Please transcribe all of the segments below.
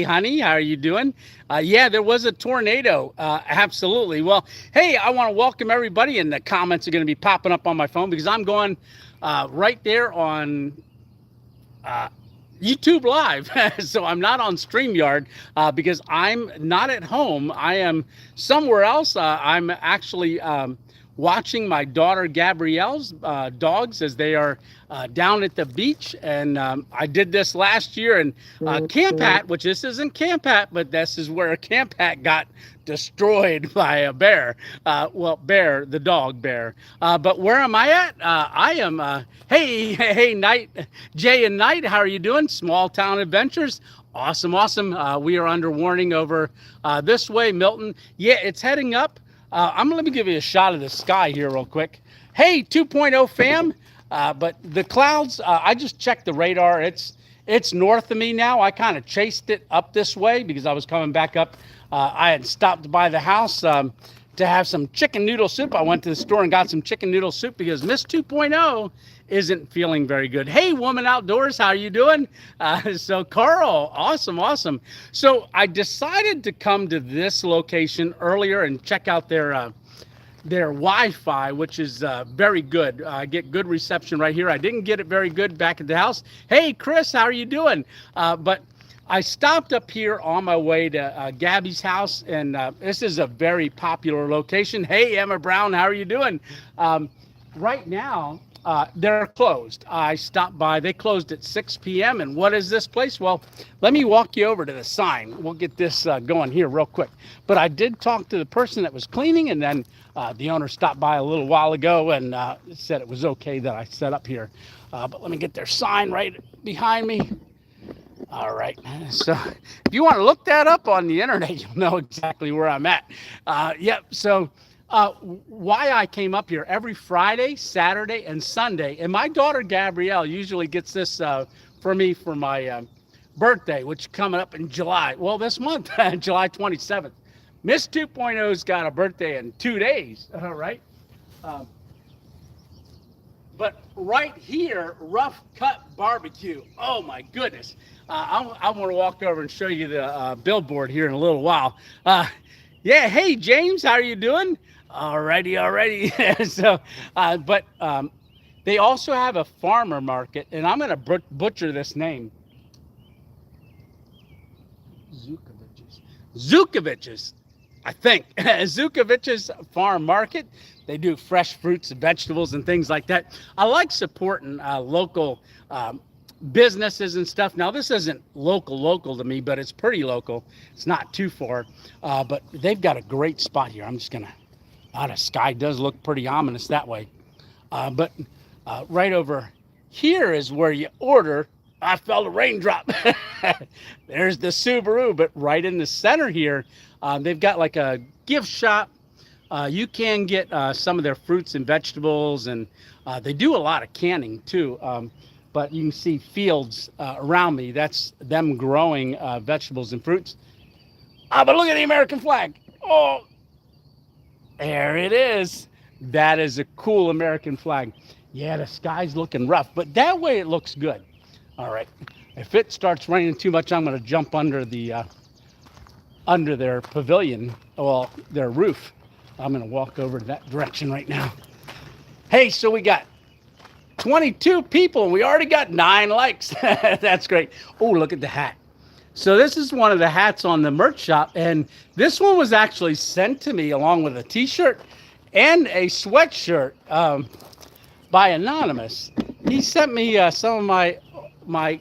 honey, how are you doing? Yeah, there was a tornado. Absolutely. Well, hey, I want to welcome everybody, and the comments are going to be popping up on my phone because I'm going right there on uh, YouTube Live. So I'm not on StreamYard because I'm not at home. I am somewhere else. I'm actually watching my daughter Gabrielle's dogs as they are down at the beach. And I did this last year. And Camp Hat, which this isn't Camp Hat, but this is where Camp Hat got destroyed by a bear. Well, Bear, the dog Bear. But where am I at? I am, hey, Night, Jay and Night, how are you doing? Small Town Adventures. Awesome, awesome. We are under warning over this way, Milton. Yeah, it's heading up. Let me give you a shot of the sky here real quick. Hey, 2.0 fam. But the clouds, I just checked the radar. It's north of me now. I kind of chased it up this way because I was coming back up. I had stopped by the house to have some chicken noodle soup. I went to the store and got some chicken noodle soup because Miss 2.0 isn't feeling very good. Hey, Woman Outdoors, how are you doing? So Carl, awesome, awesome. So I decided to come to this location earlier and check out their Wi-Fi, which is very good. I get good reception right here. I didn't get it very good back at the house. Hey, Chris, how are you doing? But I stopped up here on my way to Gabby's house, and this is a very popular location. Hey, Emma Brown, how are you doing? Right now, they're closed. I stopped by. They closed at 6 p.m. And what is this place? Well, let me walk you over to the sign. We'll get this going here real quick. But I did talk to the person that was cleaning, and then the owner stopped by a little while ago and said it was okay that I set up here. But let me get their sign right behind me. All right. So if you want to look that up on the internet, you'll know exactly where I'm at. Yep. So why I came up here every Friday, Saturday, and Sunday. And my daughter Gabrielle usually gets this for me for my birthday, which is coming up in July. Well, this month, July 27th. Miss 2.0's got a birthday in 2 days. All right. But right here, Rough Cut BBQ. Oh my goodness. I want to walk over and show you the billboard here in a little while. Yeah, hey James, how are you doing? Alrighty. So, but they also have a farmer market, and I'm going to butcher this name. Zukovich's, I think. Zukovich's Farm Market. They do fresh fruits and vegetables and things like that. I like supporting local businesses and stuff. Now, this isn't local to me, but it's pretty local. It's not too far, but they've got a great spot here. I'm just going to, the sky does look pretty ominous that way. But right over here is where you order. I felt a raindrop. There's the Subaru, but right in the center here, they've got like a gift shop. You can get some of their fruits and vegetables, and they do a lot of canning too. But you can see fields around me. That's them growing vegetables and fruits. But look at the American flag. Oh, there it is. That is a cool American flag. Yeah, the sky's looking rough, but that way it looks good. All right. If it starts raining too much, I'm going to jump under their pavilion, well, their roof. I'm going to walk over to that direction right now. Hey, so we got 22 people, and we already got 9 likes. That's great. Oh, look at the hat. So this is one of the hats on the merch shop, and this one was actually sent to me along with a t-shirt and a sweatshirt by Anonymous. He sent me some of my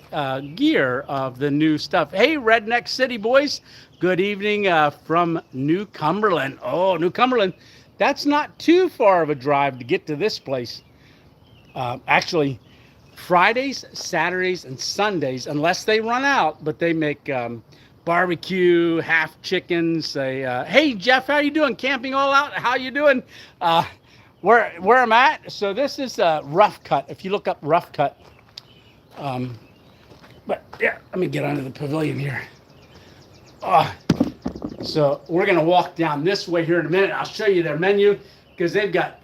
gear of the new stuff. Hey, Redneck City boys. Good evening from New Cumberland. Oh, New Cumberland. That's not too far of a drive to get to this place. Actually, Fridays, Saturdays, and Sundays, unless they run out, but they make barbecue, half chickens. Hey, Jeff, how you doing? Camping all out? How you doing? Where I'm at? So this is Rough Cut. If you look up Rough Cut. But yeah, let me get under the pavilion here. So we're going to walk down this way here in a minute. I'll show you their menu because they've got,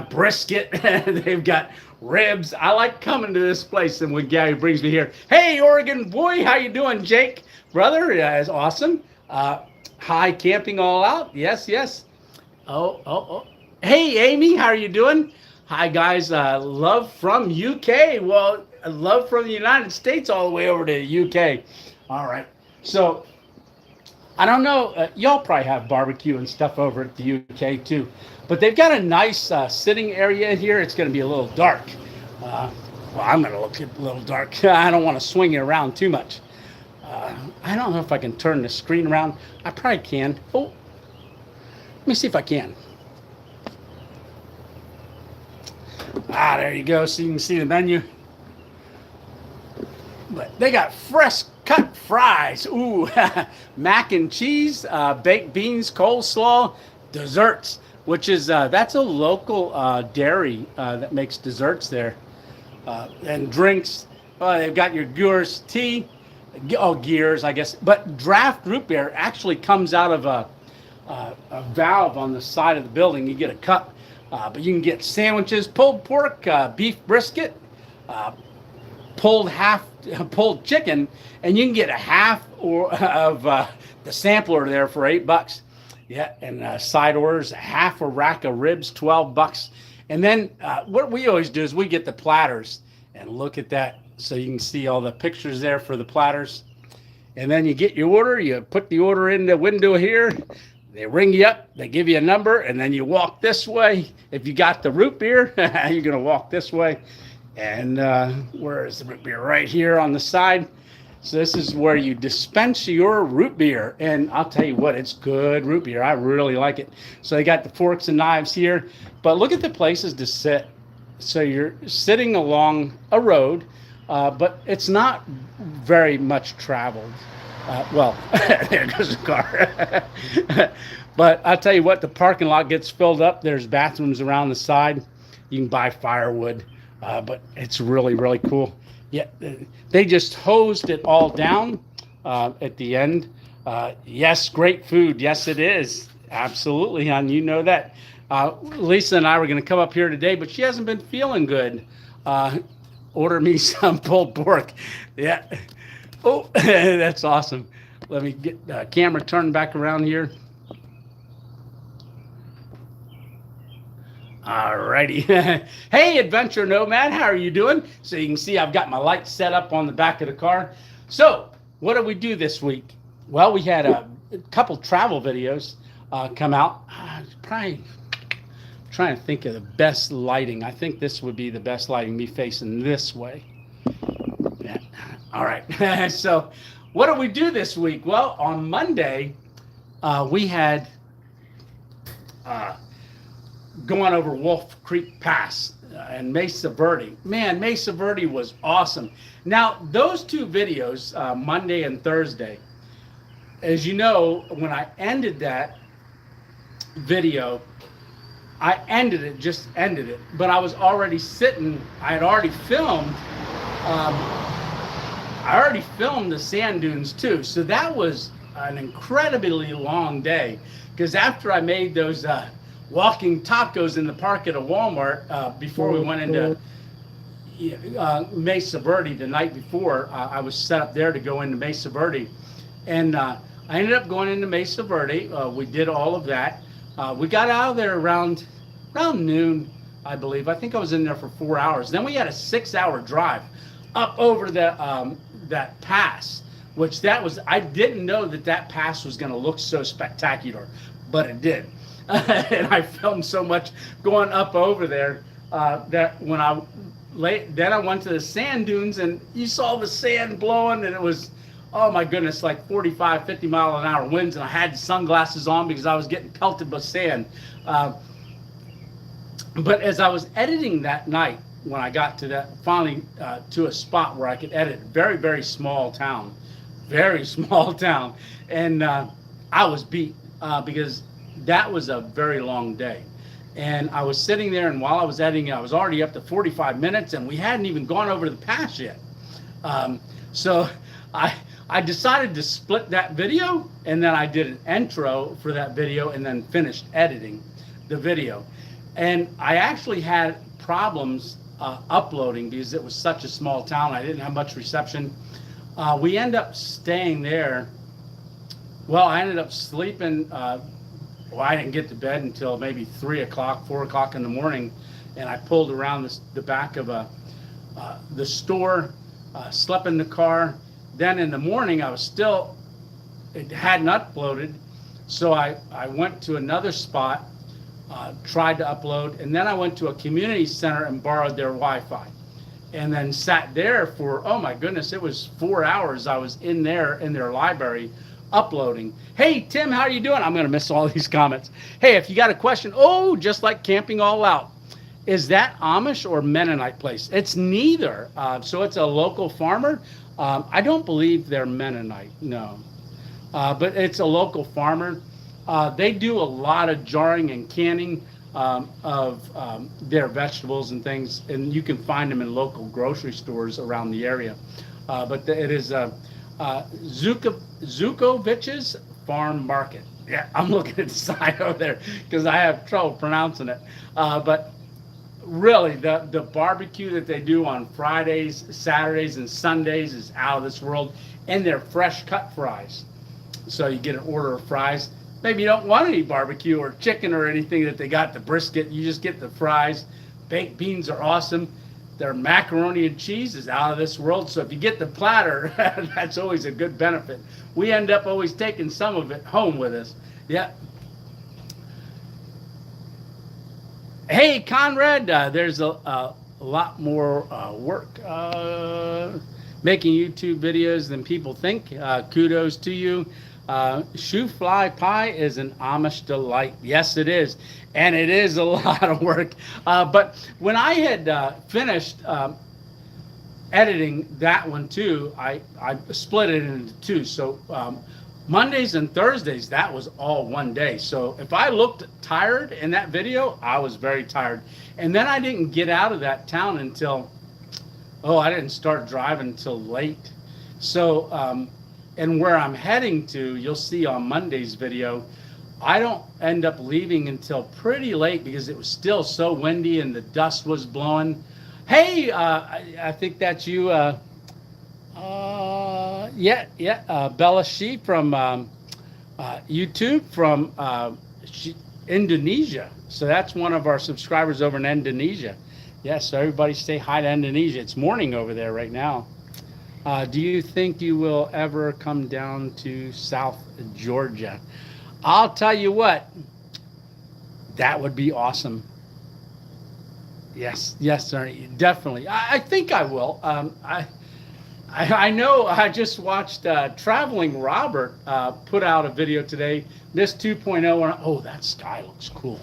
brisket. They've got ribs. I like coming to this place, and when Gabby brings me here, hey, Oregon boy, how you doing, Jake? Brother, is awesome. Hi, camping all out. Yes, yes. Oh. Hey, Amy, how are you doing? Hi, guys. Love from UK. Well, love from the United States all the way over to UK. All right. So, I don't know. Y'all probably have barbecue and stuff over at the UK too. But they've got a nice sitting area here. It's going to be a little dark. Well, I'm going to look a little dark. I don't want to swing it around too much. I don't know if I can turn the screen around. I probably can. Oh, let me see if I can. There you go. So you can see the menu. But they got fresh cut fries. Ooh, mac and cheese, baked beans, coleslaw, desserts, which is, that's a local dairy that makes desserts there. And drinks. They've got your Gears tea. Gears, I guess. But draft root beer actually comes out of a valve on the side of the building. You get a cup. But you can get sandwiches, pulled pork, beef brisket, pulled chicken, and you can get a half of the sampler there for $8. Yeah, and side orders, half a rack of ribs, $12. And then what we always do is we get the platters, and look at that, so you can see all the pictures there for the platters. And then you get your order, you put the order in the window here. They ring you up, they give you a number, and then you walk this way. If you got the root beer, you're going to walk this way. And where is the root beer? Right here on the side. So this is where you dispense your root beer. And I'll tell you what, it's good root beer. I really like it. So they got the forks and knives here. But look at the places to sit. So you're sitting along a road, but it's not very much traveled. Well, there goes the car. But I'll tell you what, the parking lot gets filled up. There's bathrooms around the side. You can buy firewood, but it's really, really cool. Yeah, they just hosed it all down at the end. Yes, great food. Yes, it is. Absolutely, hon. You know that. Lisa and I were going to come up here today, but she hasn't been feeling good. Order me some pulled pork. Yeah. Oh, that's awesome. Let me get the camera turned back around here. All righty. Hey, Adventure Nomad, how are you doing? So you can see I've got my lights set up on the back of the car. So what did we do this week? Well, we had a couple travel videos come out. Probably trying to think of the best lighting. I think this would be the best lighting, me facing this way. Yeah. All right. So what did we do this week? Well, on Monday, we had going over Wolf Creek Pass and Mesa Verde. Man, Mesa Verde was awesome. Now, those two videos, Monday and Thursday, as you know, when I ended that video, I just ended it, but I was already sitting, I had already filmed, the sand dunes too. So that was an incredibly long day, because after I made those walking tacos in the park at a Walmart before we went into Mesa Verde the night before, I was set up there to go into Mesa Verde, and I ended up going into Mesa Verde. We did all of that. We got out of there around noon, I believe. I think I was in there for 4 hours. Then we had a 6-hour drive up over the that pass, which I didn't know that pass was going to look so spectacular, but it did. And I filmed so much going up over there that when then I went to the sand dunes, and you saw the sand blowing, and it was, oh my goodness, like 45, 50 mile an hour winds, and I had sunglasses on because I was getting pelted with sand. But as I was editing that night, when I got to that, finally to a spot where I could edit, very, very small town, and I was beat because that was a very long day. And I was sitting there, and while I was editing, I was already up to 45 minutes, and we hadn't even gone over the pass yet. So I decided to split that video, and then I did an intro for that video, and then finished editing the video. And I actually had problems uploading because it was such a small town. I didn't have much reception. We end up staying there. Well, I ended up sleeping. Well, I didn't get to bed until maybe 3 o'clock, 4 o'clock in the morning, and I pulled around the back of the store, slept in the car. Then in the morning, it hadn't uploaded, so I went to another spot, tried to upload, and then I went to a community center and borrowed their Wi-Fi. And then sat there for, oh my goodness, it was 4 hours. I was in their library uploading. Hey, Tim, how are you doing? I'm going to miss all these comments. Hey, if you got a question, just like Camping All Out, is that Amish or Mennonite place? It's neither. So it's a local farmer. I don't believe they're Mennonite, no. But it's a local farmer. They do a lot of jarring and canning of their vegetables and things, and you can find them in local grocery stores around the area. But it is Zukovich's Farm Market. Yeah, I'm looking at the sign over there because I have trouble pronouncing it. But really, the barbecue that they do on Fridays, Saturdays, and Sundays is out of this world, and they're fresh cut fries. So you get an order of fries. Maybe you don't want any barbecue or chicken or anything that they got, the brisket. You just get the fries. Baked beans are awesome. Their macaroni and cheese is out of this world. So if you get the platter, that's always a good benefit. We end up always taking some of it home with us. Yeah. Hey, Conrad, there's a lot more work making YouTube videos than people think. Kudos to you. Shoe fly pie is an Amish delight. Yes, it is. And it is a lot of work. But when I had finished editing that one too, I split it into two. So Mondays and Thursdays, that was all one day. So if I looked tired in that video, I was very tired. And then I didn't get out of that town until, I didn't start driving until late. So, and where I'm heading to, you'll see on Monday's video, I don't end up leaving until pretty late because it was still so windy and the dust was blowing. Hey, I think that's you. Bella She from YouTube from Indonesia. So that's one of our subscribers over in Indonesia. Yes, so everybody say hi to Indonesia. It's morning over there right now. Do you think you will ever come down to South Georgia? I'll tell you what, that would be awesome. Yes, sir, definitely. I think I will. I know I just watched Traveling Robert put out a video today, this 2.0. Oh, that sky looks cool.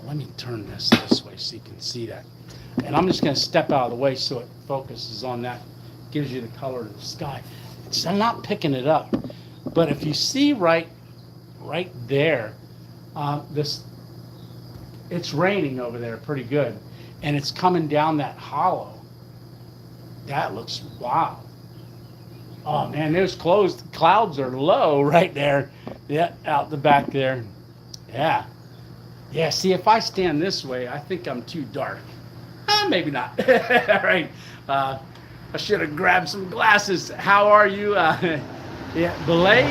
Let me turn this way so you can see that. And I'm just going to step out of the way so it focuses on that. Gives you the color of the sky. I'm not picking it up, but if you see right there, it's raining over there pretty good, and it's coming down that hollow. That looks wow. Oh man, those clouds are low right there. Yeah, out the back there. Yeah. See, if I stand this way, I think I'm too dark. Maybe not. All right. I should have grabbed some glasses. How are you? Belay,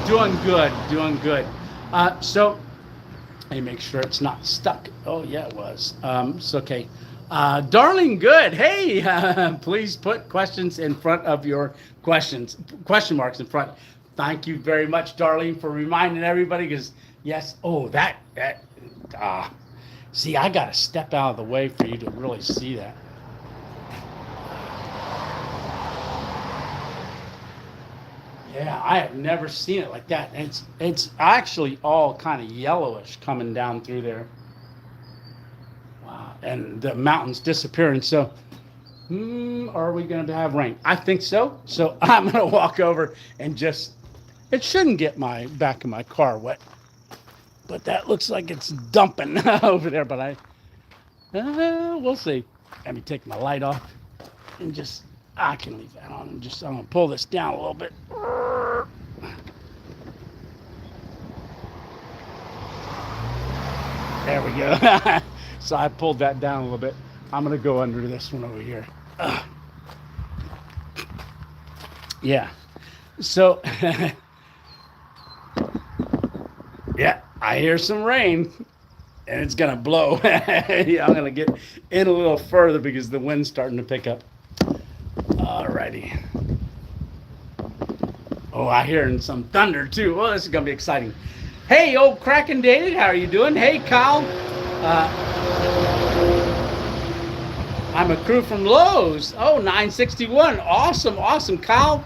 doing good. So, let me make sure it's not stuck. Oh, yeah, it was. It's okay. Darling, good. Hey, please put questions in front of your question marks in front. Thank you very much, Darlene, for reminding everybody, because, yes, see, I got to step out of the way for you to really see that. Yeah, I have never seen it like that. It's actually all kind of yellowish coming down through there. Wow, and the mountains disappearing. So, are we going to have rain? I think so. So I'm going to walk over and it shouldn't get my back of my car wet. But that looks like it's dumping over there. But we'll see. Let me take my light off and I can leave that on. I'm going to pull this down a little bit. There we go. So I pulled that down a little bit. I'm gonna go under this one over here. Yeah. So, yeah, I hear some rain, and it's gonna blow. Yeah, I'm gonna get in a little further because the wind's starting to pick up. Alrighty. Oh, I hear some thunder too. Oh, this is gonna be exciting. Hey, old Kraken David, how are you doing? Hey, Kyle. I'm a crew from Lowe's. Oh, 961. Awesome, awesome, Kyle.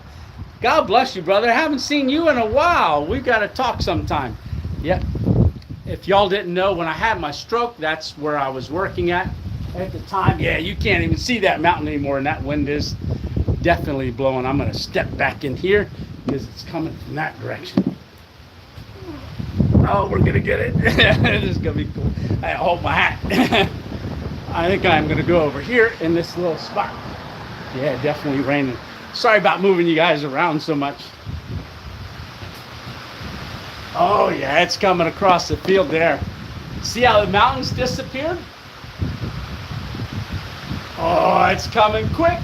God bless you, brother. I haven't seen you in a while. We got to talk sometime. Yep. If y'all didn't know, when I had my stroke, that's where I was working at the time. Yeah, you can't even see that mountain anymore, and that wind is definitely blowing. I'm going to step back in here because it's coming from that direction. Oh, we're going to get it. This is going to be cool. I hold my hat. I think I'm going to go over here in this little spot. Yeah, definitely raining. Sorry about moving you guys around so much. Oh, yeah, it's coming across the field there. See how the mountains disappeared? Oh, it's coming quick.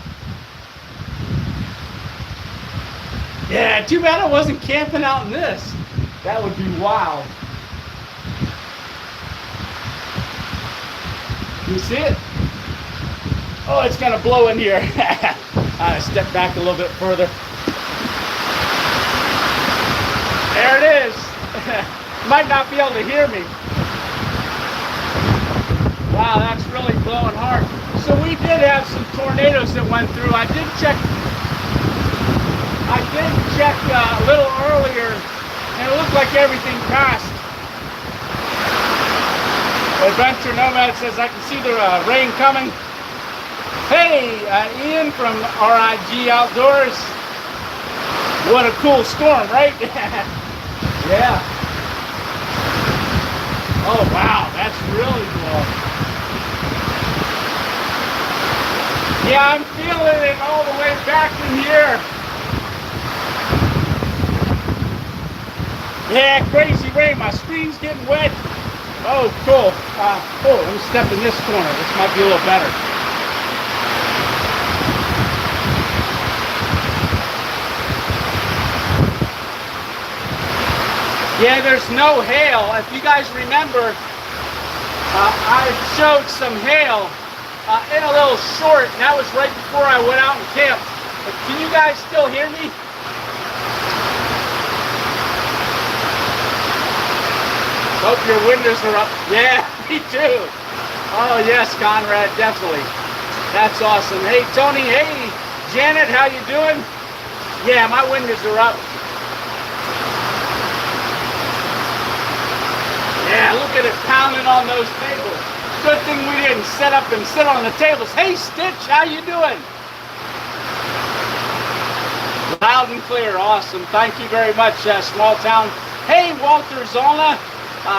Yeah, too bad I wasn't camping out in this. That would be wild. You see it? Oh, it's gonna blow in here. I step back a little bit further. There it is. Might not be able to hear me. Wow, that's really blowing hard. So we did have some tornadoes that went through. I did check a little earlier, and it looked like everything passed. Adventure Nomad says, I can see the rain coming. Hey, Ian from RIG Outdoors. What a cool storm, right? Yeah. Oh, wow, that's really cool. Yeah, I'm feeling it all the way back in here. Yeah, crazy rain. My screen's getting wet. Oh, cool. Let me step in this corner. This might be a little better. Yeah, there's no hail. If you guys remember, I showed some hail in a little short, and that was right before I went out and camped. But can you guys still hear me? Hope your windows are up. Yeah, me too. Oh yes, Conrad, definitely. That's awesome. Hey Tony, hey Janet, how you doing? Yeah, my windows are up. Yeah, look at it pounding on those tables. Good thing we didn't set up and sit on the tables. Hey Stitch, how you doing? Loud and clear, awesome. Thank you very much, small town. Hey Walter Zollner.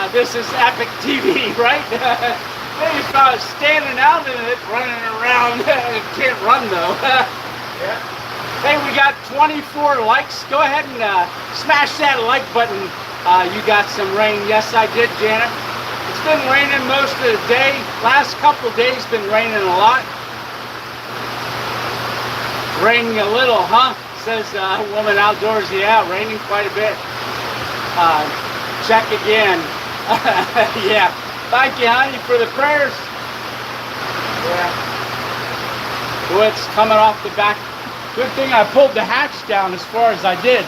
This is Epic TV, right? Hey, so I was standing out in it, running around. Can't run though. Yeah. Hey, we got 24 likes. Go ahead and smash that like button. You got some rain. Yes, I did, Janet. It's been raining most of the day. Last couple days been raining a lot. Raining a little, huh? Says Woman Outdoors. Yeah, raining quite a bit. Check again. Yeah. Thank you, honey, for the prayers. Yeah. Well, it's coming off the back. Good thing I pulled the hatch down as far as I did.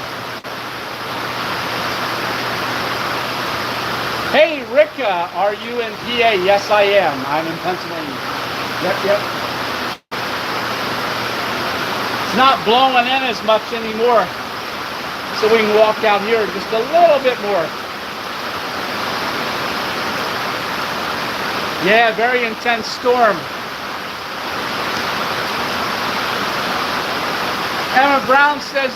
Hey, Rick, are you in PA? Yes, I am. I'm in Pennsylvania. Yep. It's not blowing in as much anymore. So we can walk out here just a little bit more. Yeah, very intense storm. Emma Brown says,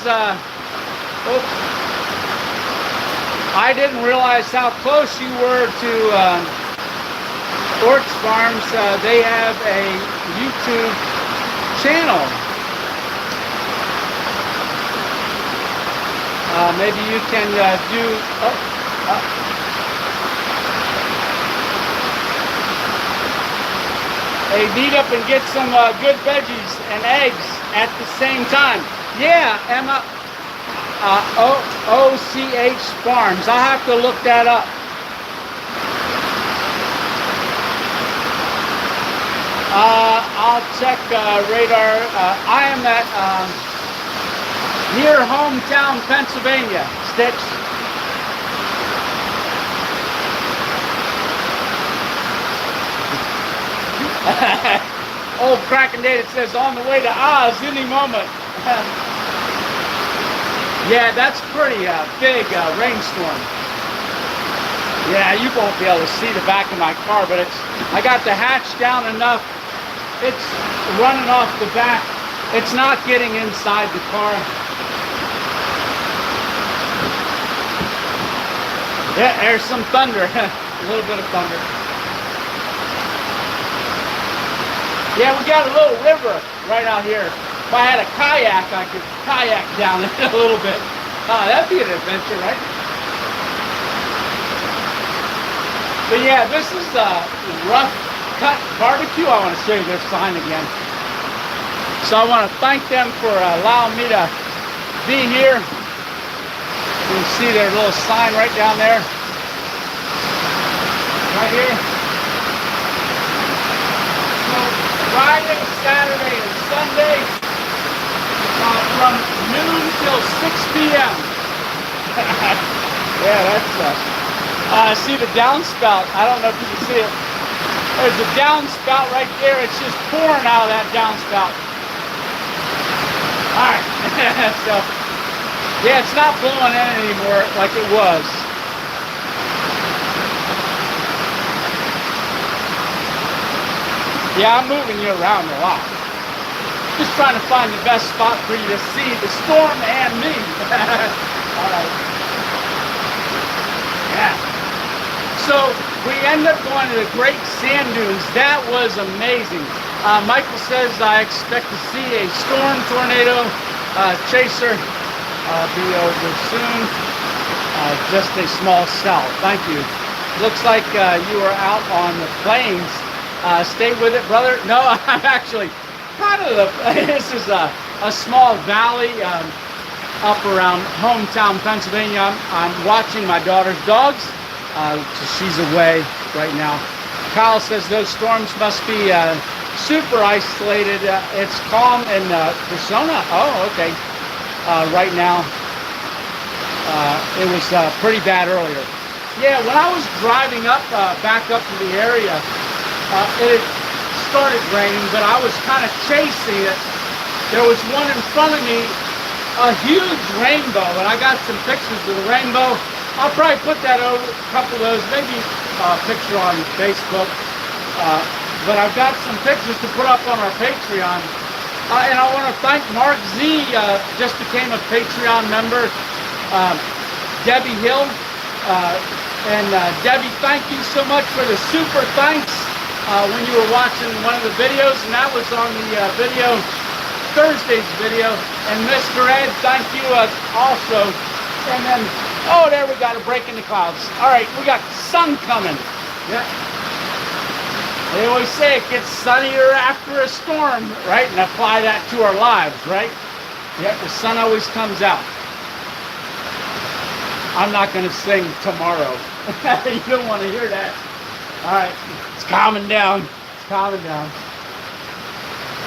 I didn't realize how close you were to Porch Farms. They have a YouTube channel. Maybe you can do... Hey, meet up and get some good veggies and eggs at the same time. Yeah, Emma. OCH Farms. I'll have to look that up. I'll check radar. I am at near hometown, Pennsylvania. Sticks. Old Cracking Data says on the way to Oz any moment. Yeah, that's pretty big rainstorm. Yeah, you won't be able to see the back of my car, but I got the hatch down enough. It's running off the back. It's not getting inside the car. Yeah, there's some thunder. A little bit of thunder. Yeah, we got a little river right out here. If I had a kayak, I could kayak down it a little bit. That'd be an adventure, right? But yeah, this is Rough Cut BBQ. I want to show you their sign again. So I want to thank them for allowing me to be here. You can see their little sign right down there. Right here. So Friday, Saturday, and Sunday from noon till 6 p.m. Yeah, that's see the downspout. I don't know if you can see it. There's a downspout right there. It's just pouring out of that downspout. All right. So, yeah, it's not blowing in anymore like it was. Yeah, I'm moving you around a lot. Just trying to find the best spot for you to see the storm and me. All right. Yeah. So we end up going to the Great Sand Dunes. That was amazing. Michael says I expect to see a storm tornado chaser be over soon. Just a small cell. Thank you. Looks like you are out on the plains. Stay with it, brother. No, I'm actually kind of this is a small valley up around hometown Pennsylvania. I'm watching my daughter's dogs. She's away right now. Kyle says those storms must be super isolated. It's calm in Persona. Oh, okay. Right now, it was pretty bad earlier. Yeah, when I was driving up, back up to the area, it started raining, but I was kind of chasing it. There was one in front of me, a huge rainbow, and I got some pictures of the rainbow. I'll probably put that over, a couple of those, maybe a picture on Facebook. But I've got some pictures to put up on our Patreon. And I want to thank Mark Z, just became a Patreon member. Debbie Hill. And Debbie, thank you so much for the super thanks when you were watching one of the videos. And that was on the video, Thursday's video. And Mr. Ed, thank you also. And then, oh, there we got a break in the clouds. All right, we got sun coming. Yeah. They always say it gets sunnier after a storm, right? And apply that to our lives, right? Yep, the sun always comes out. I'm not going to sing tomorrow. You don't want to hear that. All right, it's calming down. It's calming down.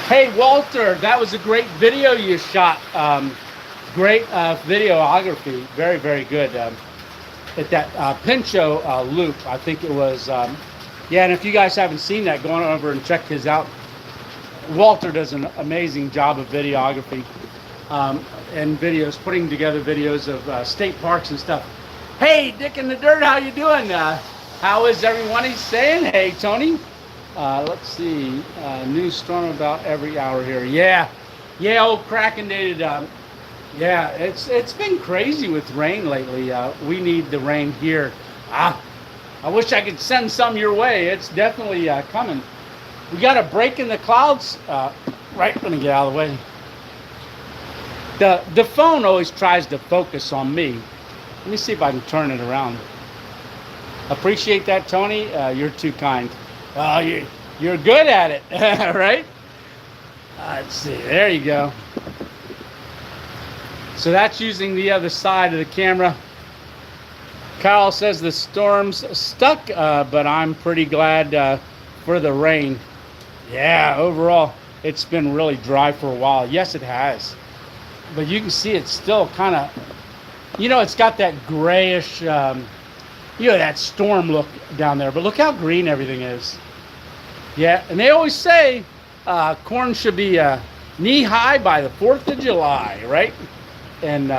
Hey, Walter, that was a great video you shot. Great videography, very, very good. At that Pincho loop, I think it was. Yeah, and if you guys haven't seen that, go on over and check his out. Walter does an amazing job of videography and videos, putting together videos of state parks and stuff. Hey, Dick in the Dirt, how you doing? How is everyone? He's saying, hey, Tony. Let's see, new storm about every hour here. Yeah, old Cracking Data. Yeah, it's been crazy with rain lately. We need the rain here. I wish I could send some your way. It's definitely coming. We got a break in the clouds. Right, let me get out of the way. The phone always tries to focus on me. Let me see if I can turn it around. Appreciate that, Tony. You're too kind. You're good at it, right? Let's see. There you go. So that's using the other side of the camera. Kyle says the storm's stuck, but I'm pretty glad for the rain. Yeah, overall, it's been really dry for a while. Yes, it has. But you can see it's still kind of, it's got that grayish, that storm look down there. But look how green everything is. Yeah, and they always say corn should be knee high by the 4th of July, right? And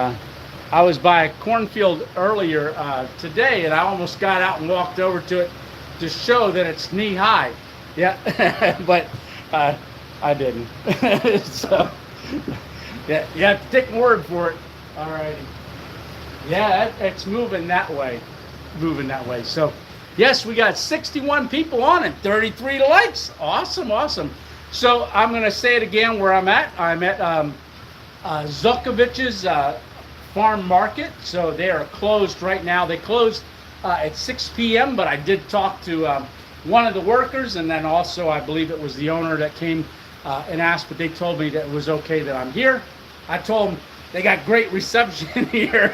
I was by a cornfield earlier today, and I almost got out and walked over to it to show that it's knee high. Yeah, but I didn't. So, yeah, you have to take my word for it. All righty. Yeah, it's moving that way. So, yes, we got 61 people on it, 33 likes. Awesome, awesome. So I'm going to say it again where I'm at. I'm at Zukovich's farm market. So they are closed right now. They closed at 6 p.m., but I did talk to one of the workers, and then also I believe it was the owner that came and asked, but they told me that it was okay that I'm here. I told them they got great reception here,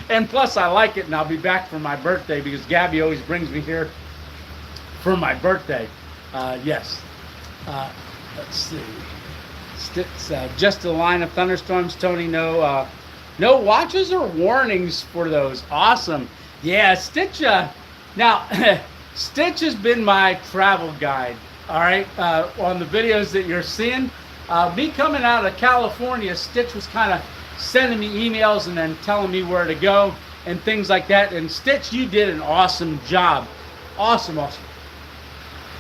and plus I like it, and I'll be back for my birthday because Gabby always brings me here for my birthday. Yes. Let's see. It's just a line of thunderstorms, Tony. No watches or warnings for those. Awesome. Yeah, Stitch. Now, Stitch has been my travel guide. All right, on the videos that you're seeing. Me coming out of California, Stitch was kind of sending me emails and then telling me where to go and things like that. And Stitch, you did an awesome job. Awesome, awesome.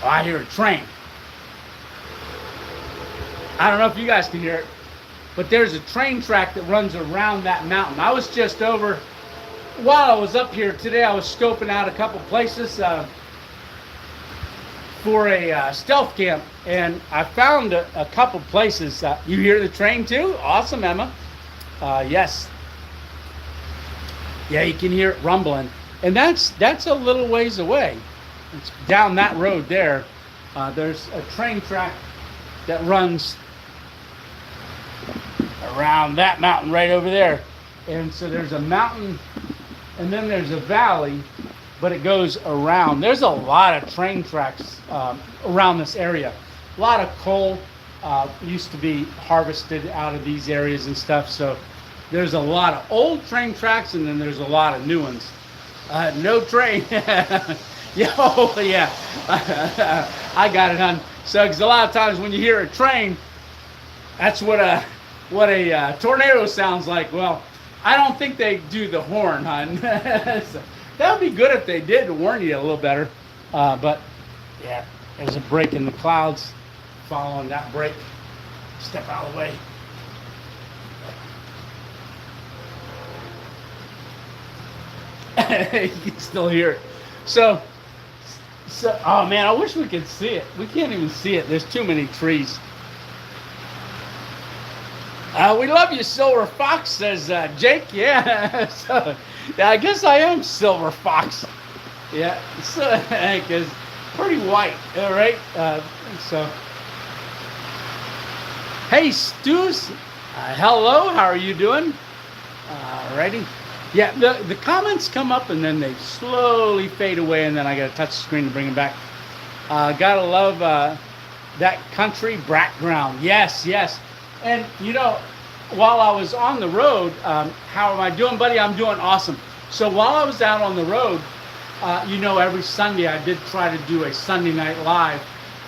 Oh, I hear a train. I don't know if you guys can hear it, but there's a train track that runs around that mountain. I was just over, while I was up here today, I was scoping out a couple places for a stealth camp, and I found a couple places. You hear the train too? Awesome, Emma. Yes. Yeah, you can hear it rumbling, and that's a little ways away. It's down that road there. There's a train track that runs around that mountain right over there, and so there's a mountain, and then there's a valley, but it goes around. There's a lot of train tracks around this area. A lot of coal used to be harvested out of these areas and stuff, so there's a lot of old train tracks, and then there's a lot of new ones. No train. Yeah, oh, yeah. I got it, hon. So, because a lot of times when you hear a train, that's what a tornado sounds like. Well, I don't think they do the horn, hon. So, that would be good if they did to warn you a little better. But, yeah, there's a break in the clouds. Following that break. Step out of the way. You can still hear it. So, oh man, I wish we could see it. We can't even see it. There's too many trees. We love you, Silver Fox, says Jake. Yeah, so I guess I am Silver Fox. Yeah, so because pretty white. All right. So, hey, Stu's. Hello. How are you doing? Alrighty. Yeah, the comments come up and then they slowly fade away, and then I got to touch the screen to bring them back. Gotta love that country background. Yes, yes. And while I was on the road, how am I doing, buddy? I'm doing awesome. So while I was out on the road, every Sunday I did try to do a Sunday night live.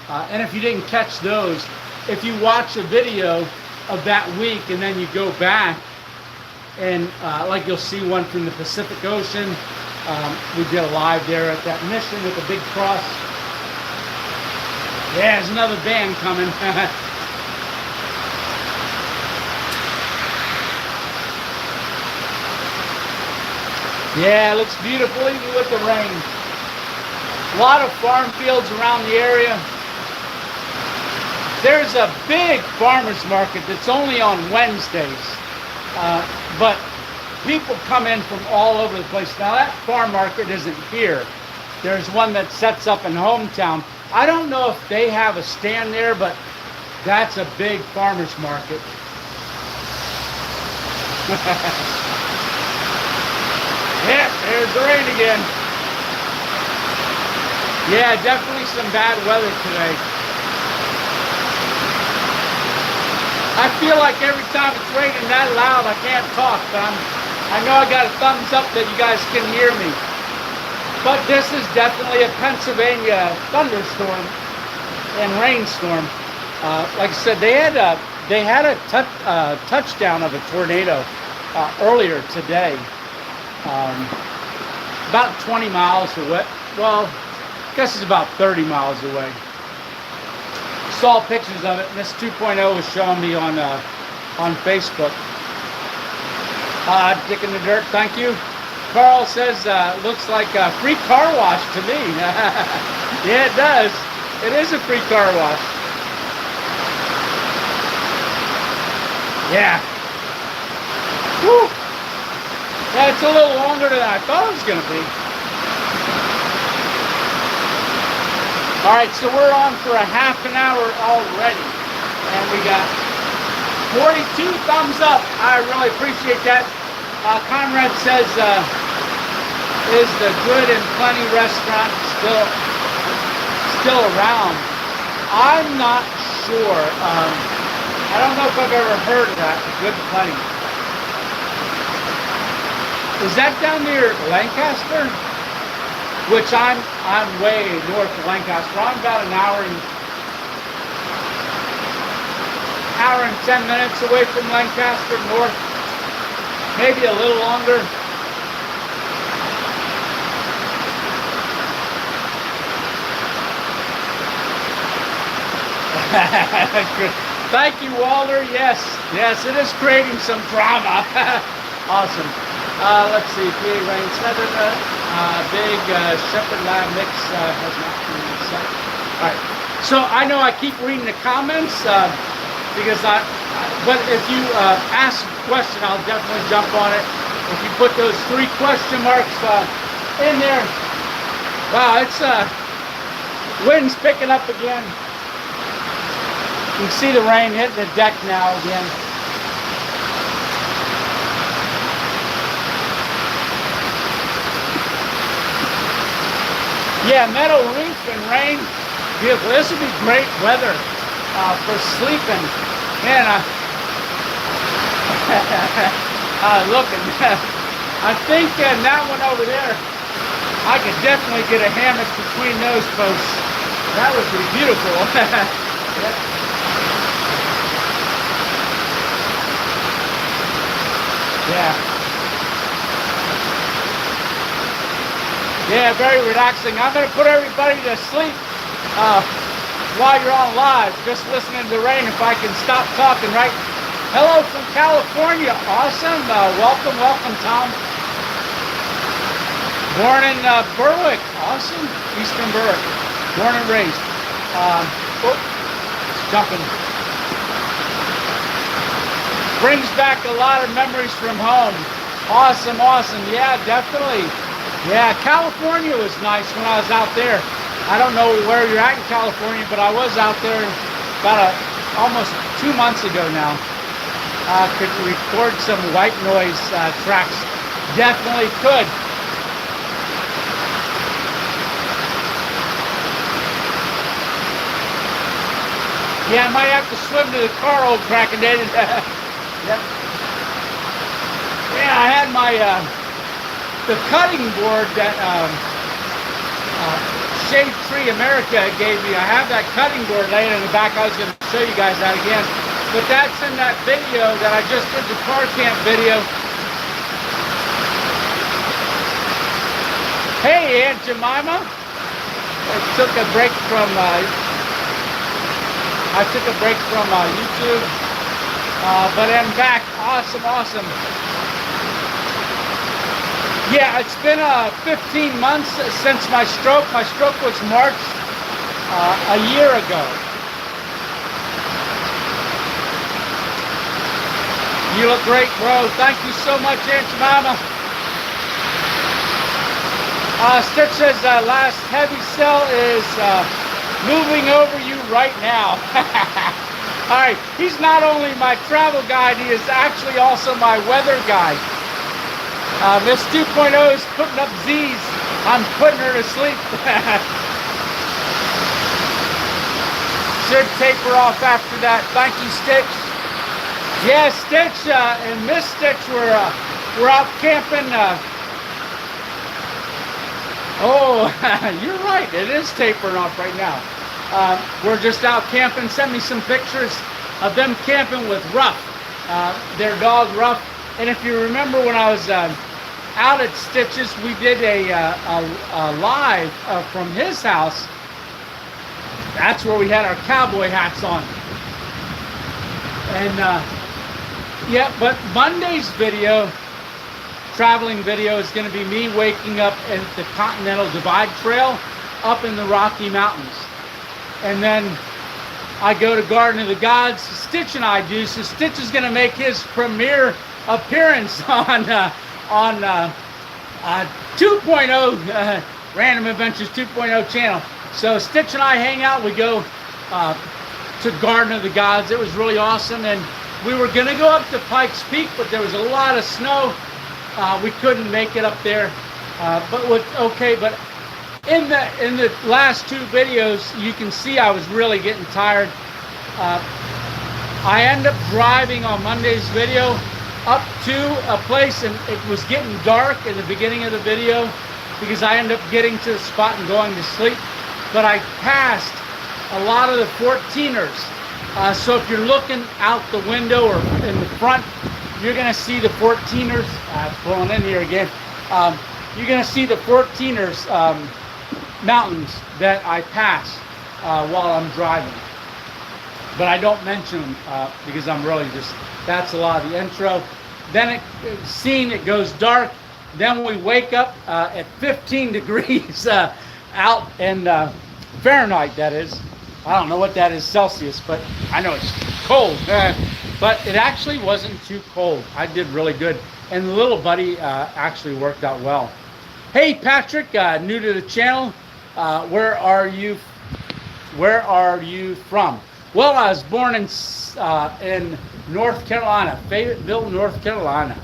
And if you didn't catch those, if you watch a video of that week and then you go back, and like you'll see one from the Pacific Ocean. We did a live there at that mission with a big cross. Yeah, there's another band coming. Yeah, it looks beautiful even with the rain. A lot of farm fields around the area. There's a big farmers market that's only on Wednesdays. But people come in from all over the place. Now that farm market isn't here. There's one that sets up in hometown. I don't know if they have a stand there, but that's a big farmer's market. Yeah, there's the rain again. Yeah, definitely some bad weather today. I feel like every time it's raining that loud, I can't talk, but I know I got a thumbs up that you guys can hear me. But this is definitely a Pennsylvania thunderstorm and rainstorm. Like I said, they had a touchdown of a tornado earlier today, about 20 miles away. Well, I guess it's about 30 miles away. Saw pictures of it, and this 2.0 was showing me on Facebook. Dick in the dirt, thank you. Carl says, looks like a free car wash to me. Yeah, it does. It is a free car wash. Yeah. Woo. Yeah, it's a little longer than I thought it was going to be. All right, so we're on for a half an hour already, and we got 42 thumbs up. I really appreciate that. Conrad says, is the Good and Plenty restaurant still around? I'm not sure. I don't know if I've ever heard of that, the Good and Plenty. Is that down near Lancaster? Which I'm way north of Lancaster. I'm about an hour and 10 minutes away from Lancaster, north, maybe a little longer. Thank you, Walter. Yes, it is creating some drama. Awesome. Let's see, PA Rain 7, big Shepherd Lab mix has not been set. All right, so I know I keep reading the comments because but if you ask a question, I'll definitely jump on it. If you put those 3 question marks in there, wow, it's wind's picking up again. You can see the rain hitting the deck now again. Yeah, metal roof and rain, beautiful. This would be great weather for sleeping. Man, looking, I think that one over there, I could definitely get a hammock between those posts. That would be beautiful. Yep. Yeah. Yeah, very relaxing. I'm going to put everybody to sleep while you're on live, just listening to the rain if I can stop talking, right? Hello from California. Awesome. Welcome, Tom. Born in Berwick. Awesome. Eastern Berwick. Born and raised. It's jumping. Brings back a lot of memories from home. Awesome. Yeah, definitely. Yeah, California was nice when I was out there. I don't know where you're at in California, but I was out there about almost 2 months ago now. Could record some white noise tracks. Definitely could. Yeah, I might have to swim to the car, old crackin' David. Yep. Yeah, I had my the cutting board that Shade Tree America gave me. I have that cutting board laying in the back. I was going to show you guys that again, but that's in that video that I just did, the car camp video. Hey, Aunt Jemima. I took a break from YouTube, but I'm back. Awesome. Yeah, it's been 15 months since my stroke. My stroke was March a year ago. You look great, bro. Thank you so much, Aunt Jemima. Stitch says last heavy sell is moving over you right now. All right, he's not only my travel guide, he is actually also my weather guide. Miss 2.0 is putting up Z's. I'm putting her to sleep. Should taper off after that. Thank you, Stitch. Yeah, Stitch and Miss Stitch we're out camping. Oh, you're right. It is tapering off right now. We're just out camping. Send me some pictures of them camping with Rough, their dog Rough. And if you remember when I was out at Stitch's, we did a live from his house. That's where we had our cowboy hats on. And yeah, but Monday's video, traveling video, is going to be me waking up at the Continental Divide Trail up in the Rocky Mountains. And then I go to Garden of the Gods. Stitch and I do. So Stitch is going to make his premiere appearance on 2.0 Random Adventures 2.0 channel. So Stitch and I hang out. We go to Garden of the Gods. It was really awesome. And we were going to go up to Pikes Peak, but there was a lot of snow. We couldn't make it up there. But in the last two videos, you can see I was really getting tired. I end up driving on Monday's video up to a place, and it was getting dark in the beginning of the video because I ended up getting to the spot and going to sleep. But I passed a lot of the 14ers. So if you're looking out the window or in the front, you're going to see the 14ers. Blowing in here again. You're going to see the 14ers mountains that I pass while I'm driving. But I don't mention them because I'm really just, that's a lot of the intro. Then it goes dark. Then we wake up at 15 degrees out in Fahrenheit, that is. I don't know what that is Celsius, but I know it's cold. But it actually wasn't too cold. I did really good. And the little buddy actually worked out well. Hey, Patrick, new to the channel. Where are you from? Well, I was born in North Carolina, Fayetteville, North Carolina.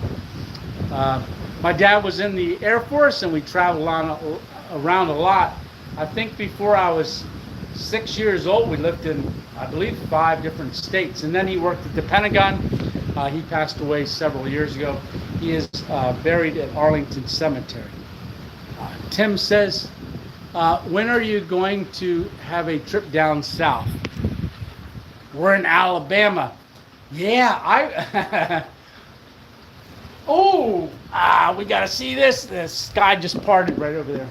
My dad was in the Air Force, and we traveled around a lot. I think before I was 6 years old, we lived in, I believe, 5 different states. And then he worked at the Pentagon. He passed away several years ago. He is buried at Arlington Cemetery. Tim says, when are you going to have a trip down south? We're in Alabama. Yeah, oh, we got to see this. The sky just parted right over there.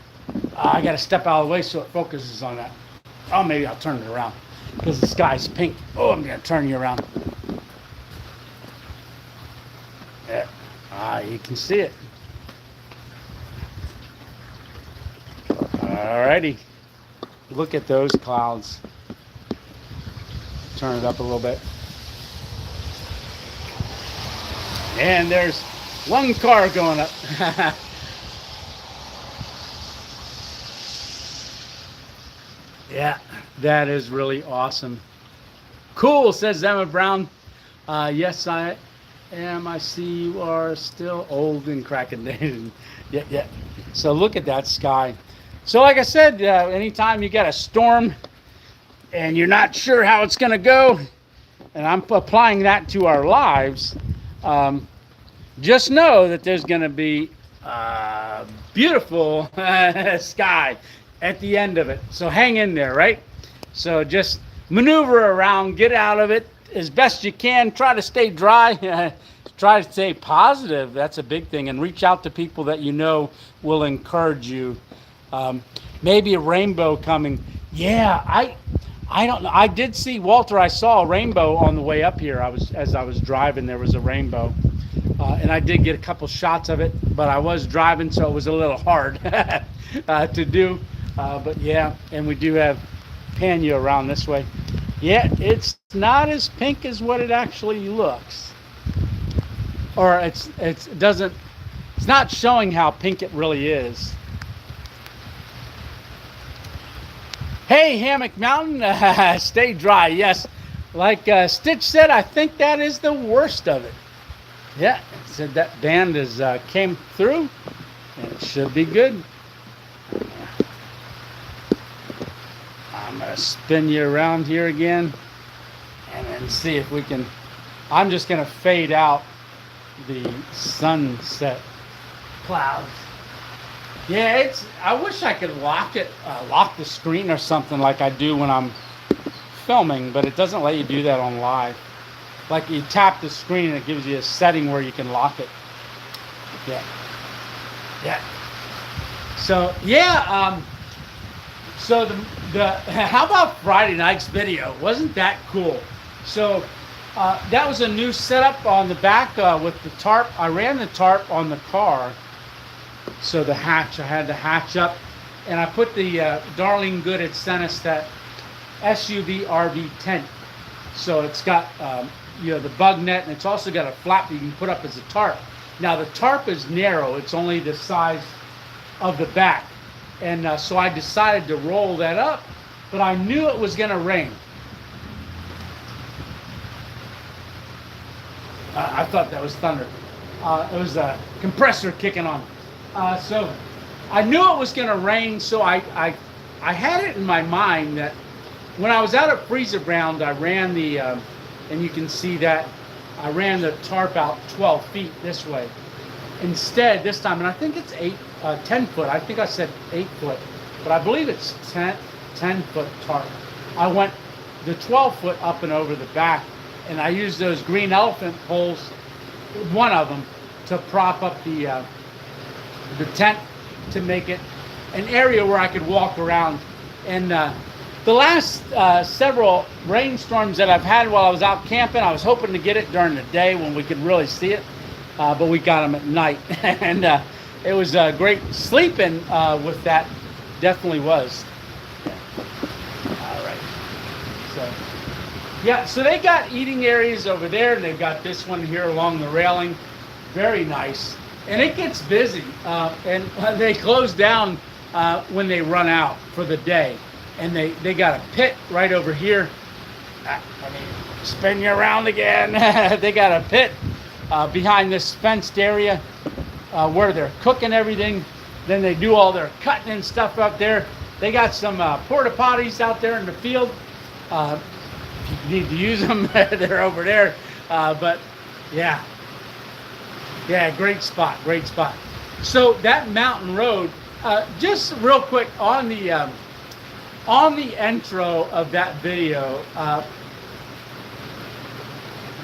I got to step out of the way so it focuses on that. Oh, maybe I'll turn it around because the sky's pink. Oh, I'm going to turn you around. Yeah, you can see it. Alrighty. Look at those clouds. Turn it up a little bit. And there's one car going up. Yeah, that is really awesome. Cool, says Emma Brown. Yes, I am. I see you are still old and cracking. Yeah. So look at that sky. So like I said, anytime you got a storm and you're not sure how it's going to go, and I'm applying that to our lives, just know that there's going to be a beautiful sky at the end of it. So hang in there, right? So just maneuver around, get out of it as best you can. Try to stay dry. Try to stay positive. That's a big thing. And reach out to people that you know will encourage you. Maybe a rainbow coming. Yeah, I don't know. I did see, Walter, I saw a rainbow on the way up here. As I was driving, there was a rainbow. And I did get a couple shots of it, but I was driving, so it was a little hard to do. But yeah, and we do have pan you around this way. Yeah, it's not as pink as what it actually looks. Or it's not showing how pink it really is. Hey, Hammock Mountain, stay dry. Yes, like Stitch said, I think that is the worst of it. Yeah, it said that band has came through, and it should be good. I'm gonna spin you around here again, and then see if we can. I'm just gonna fade out the sunset clouds. Yeah, I wish I could lock the screen or something like I do when I'm filming, but it doesn't let you do that on live. Like you tap the screen and it gives you a setting where you can lock it. Yeah. Yeah. So yeah, so the how about Friday night's video? Wasn't that cool? So that was a new setup on the back with the tarp. I ran the tarp on the car. So the hatch, I had the hatch up, and I put the Darlene Good had sent us that SUV RV tent. So it's got the bug net, and it's also got a flap you can put up as a tarp. Now the tarp is narrow; it's only the size of the back, and so I decided to roll that up. But I knew it was going to rain. I thought that was thunder. It was a compressor kicking on. So I knew it was going to rain, so I had it in my mind that when I was out at Freezer Ground, I ran the, and you can see that, I ran the tarp out 12 feet this way. Instead, this time, and I think it's 10 foot, I think I said 8 foot, but I believe it's 10 foot tarp. I went the 12 foot up and over the back, and I used those green elephant poles, one of them, to prop up the tent to make it an area where I could walk around. And the last several rainstorms that I've had while I was out camping, I was hoping to get it during the day when we could really see it, but we got them at night. And it was great sleeping with that, definitely was. All right. So, yeah, so they got eating areas over there, and they've got this one here along the railing. Very nice. And it gets busy, and they close down when they run out for the day. And they got a pit right over here. I mean, spin you around again. They got a pit behind this fenced area where they're cooking everything. Then they do all their cutting and stuff up there. They got some porta potties out there in the field. If you need to use them, they're over there. But yeah. Yeah, great spot, great spot. So that mountain road, just real quick on the intro of that video,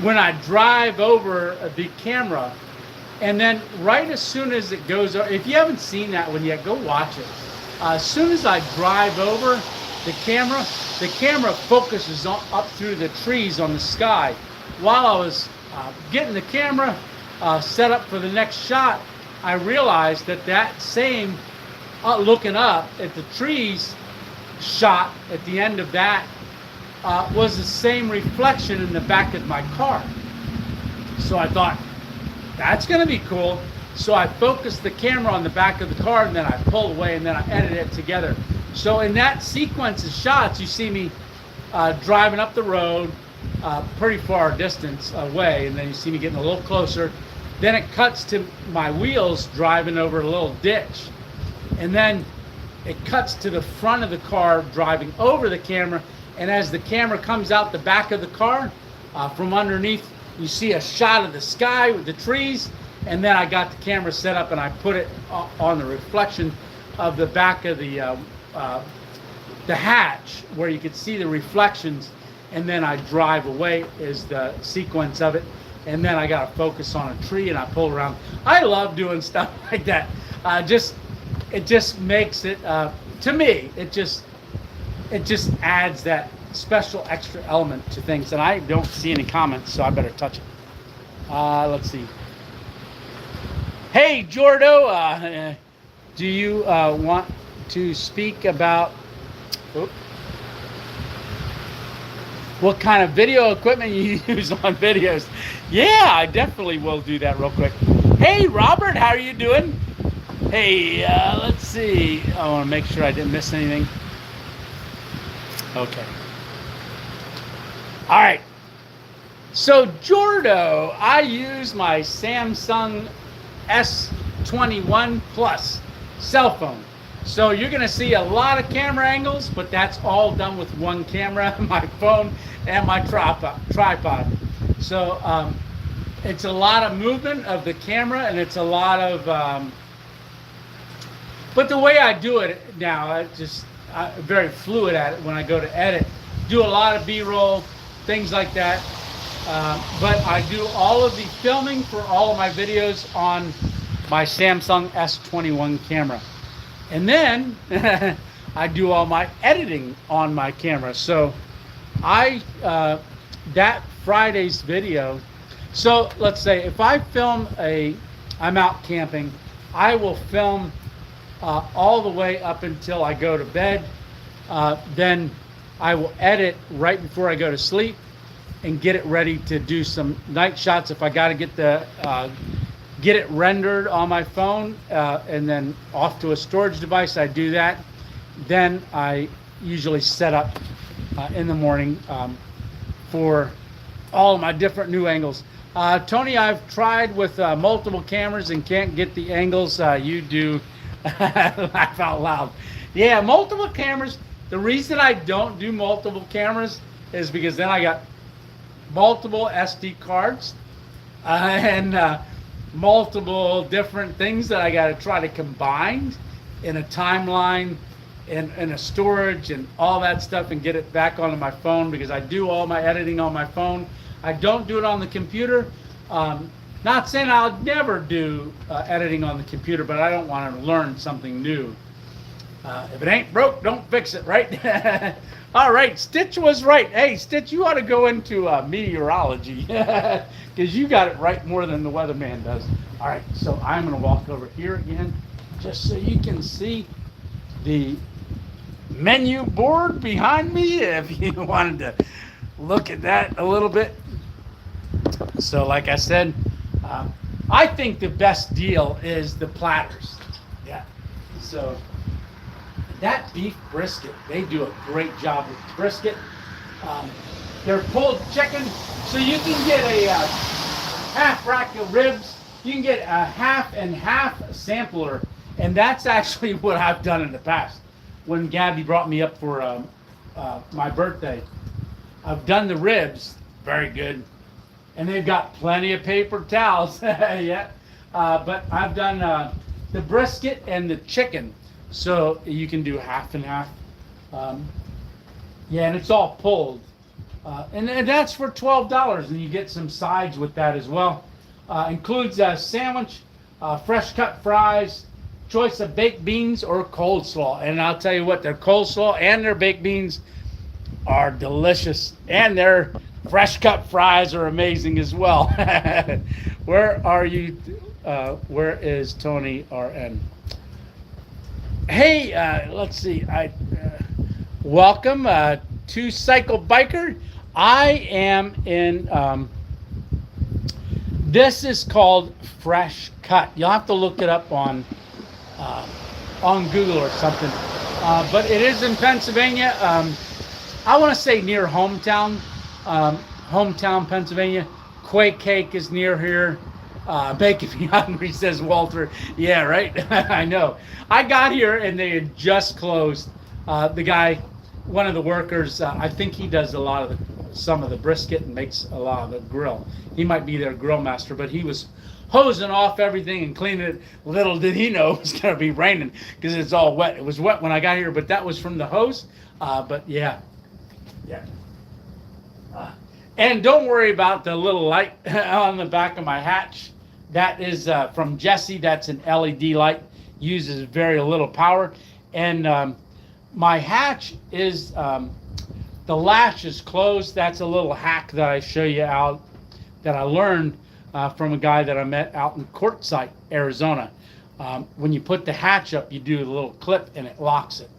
when I drive over the camera, and then right as soon as it goes, if you haven't seen that one yet, go watch it. As soon as I drive over the camera focuses up through the trees on the sky. While I was getting the camera set up for the next shot, I realized that same looking up at the trees shot at the end of that was the same reflection in the back of my car. So I thought, that's going to be cool. So I focused the camera on the back of the car, and then I pulled away, and then I edited it together. So in that sequence of shots, you see me driving up the road pretty far distance away, and then you see me getting a little closer. Then it cuts to my wheels driving over a little ditch. And then it cuts to the front of the car driving over the camera. And as the camera comes out the back of the car, from underneath, you see a shot of the sky with the trees. And then I got the camera set up and I put it on the reflection of the back of the hatch where you could see the reflections. And then I drive away is the sequence of it. And then I got to focus on a tree and I pull around. I love doing stuff like that. It just makes it, to me, it just adds that special extra element to things. And I don't see any comments, so I better touch it. Let's see. Hey, Jordo, do you want to speak about what kind of video equipment you use on videos? Yeah, I definitely will do that real quick. Hey, Robert, how are you doing? Hey, let's see. I want to make sure I didn't miss anything. Okay. All right. So Jordo, I use my Samsung S21 Plus cell phone. So you're going to see a lot of camera angles, but that's all done with one camera, my phone and my tripod. So it's a lot of movement of the camera, and it's a lot of but the way I do it now, I'm very fluid at it when I go to edit. Do a lot of B-roll, things like that. But I do all of the filming for all of my videos on my Samsung S21 camera. And then I do all my editing on my camera. So that Friday's video, so let's say if I film I'm out camping, I will film all the way up until I go to bed. Then I will edit right before I go to sleep and get it ready to do some night shots. If I got to get it rendered on my phone and then off to a storage device, I do that. Then I usually set up in the morning for all of my different new angles. Tony, I've tried with multiple cameras and can't get the angles you do. Laugh out loud. Yeah, multiple cameras. The reason I don't do multiple cameras is because then I got multiple SD cards and multiple different things that I got to try to combine in a timeline and a storage and all that stuff and get it back onto my phone, because I do all my editing on my phone. I don't do it on the computer. Not saying I'll never do editing on the computer, but I don't want to learn something new. If it ain't broke, don't fix it, right? All right, Stitch was right. Hey, Stitch, you ought to go into meteorology because you got it right more than the weatherman does. All right, so I'm going to walk over here again just so you can see the menu board behind me if you wanted to look at that a little bit. So like I said, I think the best deal is the platters. Yeah. So that beef brisket, they do a great job with brisket. They're pulled chicken, so you can get a half rack of ribs. You can get a half and half sampler, and that's actually what I've done in the past. When Gabby brought me up for my birthday, I've done the ribs, very good. And they've got plenty of paper towels. Yeah. But I've done the brisket and the chicken. So you can do half and half. Yeah, and it's all pulled. And that's for $12. And you get some sides with that as well. Includes a sandwich, fresh cut fries, choice of baked beans or coleslaw. And I'll tell you what, their coleslaw and their baked beans are delicious. And their fresh cut fries are amazing as well. Where are you? Where is Tony RN? Hey, let's see. Welcome to Cycle Biker. I am in. This is called Fresh Cut. You'll have to look it up on Google or something. But it is in Pennsylvania. I want to say near hometown. Hometown, Pennsylvania. Quake Cake is near here. Make me hungry, says Walter. Yeah, right. I know. I got here and they had just closed. The guy, one of the workers, I think he does some of the brisket and makes a lot of the grill. He might be their grill master, but he was hosing off everything and cleaning it. Little did he know it was going to be raining because it's all wet. It was wet when I got here, but that was from the hose. But yeah. And don't worry about the little light on the back of my hatch. That is from Jesse. That's an LED light. Uses very little power. And my hatch is, the latch is closed. That's a little hack that I show you out that I learned from a guy that I met out in Quartzsite, Arizona. When you put the hatch up, you do a little clip and it locks it.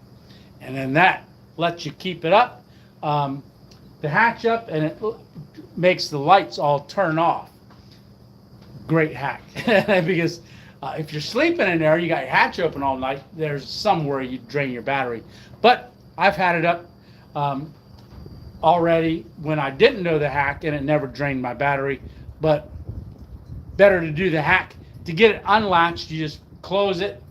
And then that lets you keep it up. The hatch up and it makes the lights all turn off. Great hack. Because if you're sleeping in there, you got your hatch open all night, there's somewhere you drain your battery. But I've had it up um, already when I didn't know the hack, and it never drained my battery. But better to do the hack. To get it unlatched, you just close it,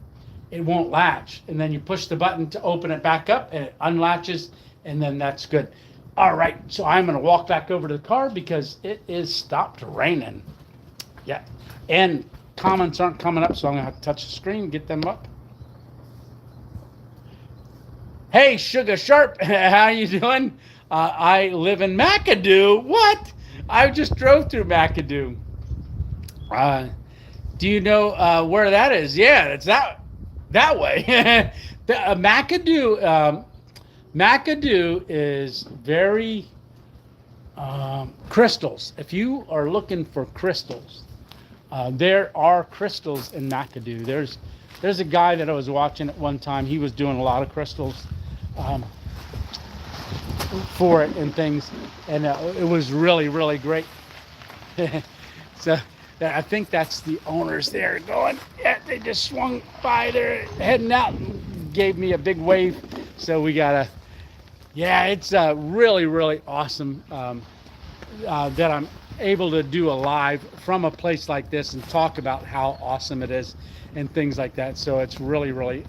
it won't latch. And then you push the button to open it back up and it unlatches, and then that's good. All right, so I'm gonna walk back over to the car because it is stopped raining. Yeah, and comments aren't coming up, so I'm gonna have to touch the screen, get them up. Hey, Sugar Sharp, how you doing? I live in McAdoo. What? I just drove through McAdoo. Do you know where that is? Yeah, it's that way. McAdoo. McAdoo is very crystals. If you are looking for crystals, there are crystals in McAdoo. There's a guy that I was watching at one time. He was doing a lot of crystals for it and things, and it was really, really great. So I think that's the owners there going. Yeah, they just swung by. They're heading out and gave me a big wave. So we gotta. Yeah, it's really, really awesome that I'm able to do a live from a place like this and talk about how awesome it is and things like that. So it's really, really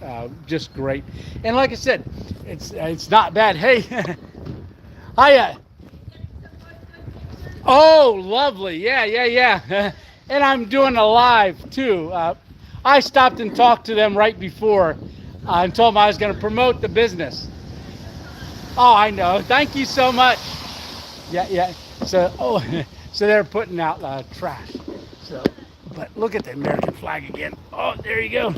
just great. And like I said, it's not bad. Hey, hiya. Oh, lovely. Yeah. And I'm doing a live too. I stopped and talked to them right before and told them I was going to promote the business. Oh, I know. Thank you so much. Yeah. So, so they're putting out trash. So, but look at the American flag again. Oh, there you go.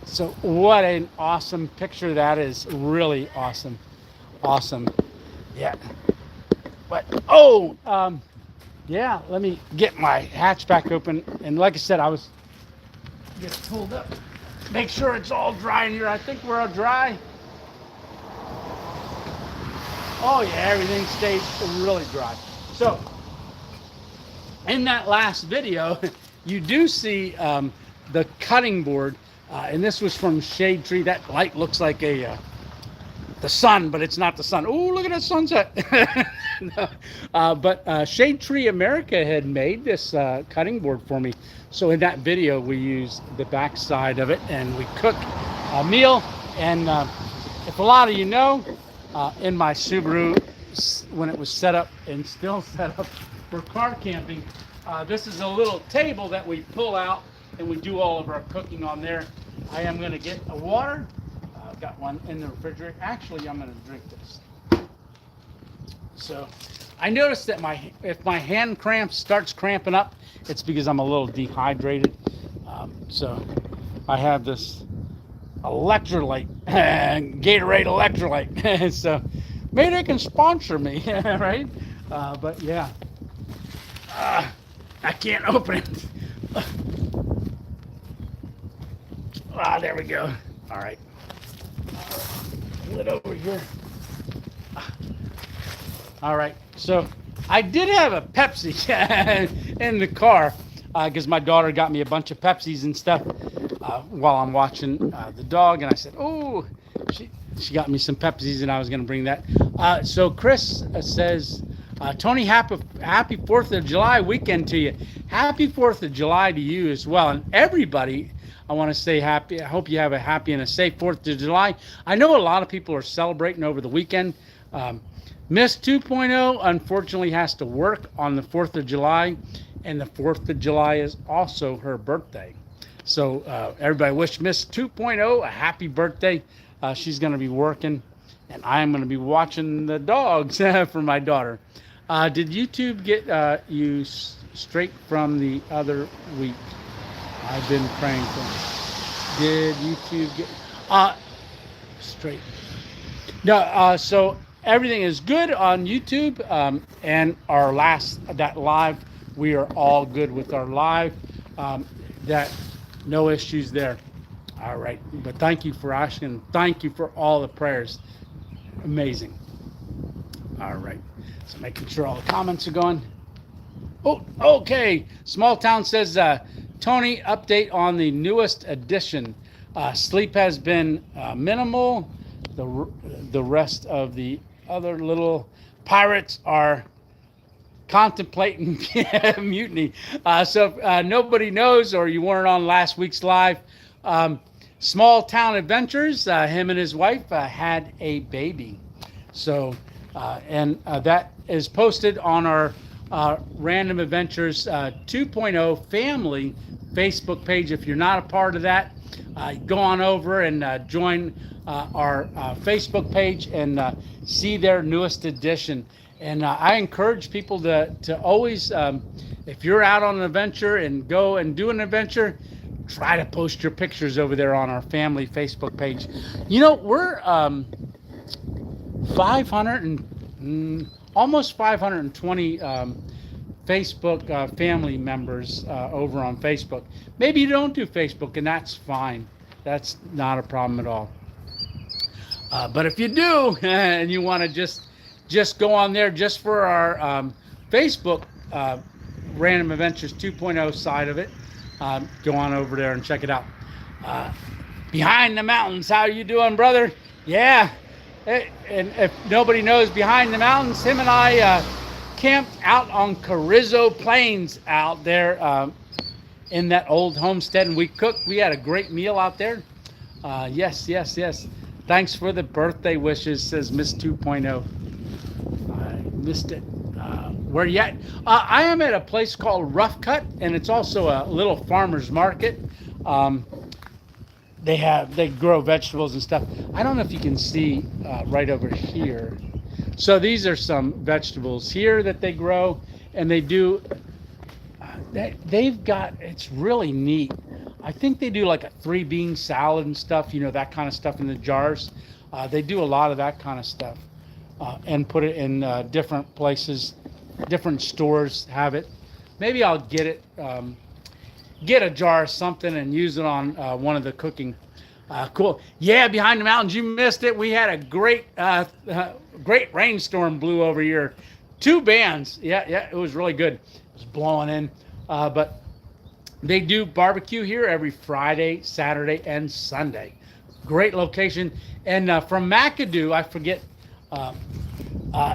So what an awesome picture that is. Really awesome. Yeah. But, yeah, let me get my hatchback open. And like I said, I was just pulled up. Make sure it's all dry in here. I think we're all dry. Oh yeah, everything stays really dry. So, in that last video, you do see the cutting board, and this was from Shade Tree. That light looks like the sun, but it's not the sun. Oh, look at that sunset. No. But Shade Tree America had made this cutting board for me. So in that video, we used the back side of it, and we cooked a meal. And if a lot of you know, in my Subaru, when it was set up and still set up for car camping, this is a little table that we pull out and we do all of our cooking on there. I am going to get a water. I've got one in the refrigerator. Actually, I'm going to drink this. So I noticed that if my hand starts cramping up, it's because I'm a little dehydrated. So I have this electrolyte, Gatorade electrolyte. So maybe they can sponsor me, right? But yeah, I can't open it. There we go. All right. Lid over here. All right. So I did have a Pepsi in the car because my daughter got me a bunch of Pepsis and stuff while I'm watching the dog, and I said, "Oh, she got me some Pepsis," and I was going to bring that. So Chris says, "Tony, happy 4th of July weekend to you. Happy 4th of July to you as well, and everybody." I want to say happy. I hope you have a happy and a safe 4th of July. I know a lot of people are celebrating over the weekend. Miss 2.0 unfortunately has to work on the 4th of July, and the 4th of July is also her birthday. So everybody wish Miss 2.0 a happy birthday. She's going to be working, and I'm going to be watching the dogs for my daughter. Did YouTube get you straight from the other week? I've been praying for. Did YouTube get straight? No. So everything is good on YouTube, and our that live, we are all good with our live. That no issues there. All right, but thank you for asking. Thank you for all the prayers. Amazing. All right, so making sure all the comments are going. Oh, okay. Small Town says, Tony, update on the newest edition. Sleep has been minimal. The rest of the other little pirates are contemplating mutiny. So if nobody knows, or you weren't on last week's live, Small Town Adventures, him and his wife had a baby. So, that is posted on our Random Adventures 2.0 family Facebook page. If you're not a part of that, go on over and join our Facebook page and see their newest edition. And I encourage people to always, if you're out on an adventure and go and do an adventure, try to post your pictures over there on our family Facebook page. You know, we're 500 and almost 520 Facebook family members over on Facebook. Maybe you don't do Facebook, and that's fine. That's not a problem at all. But if you do, and you want to just go on there just for our Facebook Random Adventures 2.0 side of it, go on over there and check it out. Behind the Mountains, how you doing, brother? Yeah. And if nobody knows, Behind the Mountains, him and I camped out on Carrizo Plains out there in that old homestead, and we cooked. We had a great meal out there. Yes. Thanks for the birthday wishes, says Miss 2.0. I missed it. Where you at? I am at a place called Rough Cut, and it's also a little farmer's market. They grow vegetables and stuff. I don't know if you can see right over here. So these are some vegetables here that they grow, and they do. They've got. It's really neat. I think they do like a 3-bean salad and stuff. You know, that kind of stuff in the jars. They do a lot of that kind of stuff, and put it in different places. Different stores have it. Maybe I'll get it. Get a jar of something and use it on one of the cooking. Cool. Yeah, Behind the Mountains, you missed it. We had a great rainstorm blew over here. 2 bands. Yeah, it was really good. It was blowing in. But they do barbecue here every Friday, Saturday, and Sunday. Great location. And from McAdoo, I forget.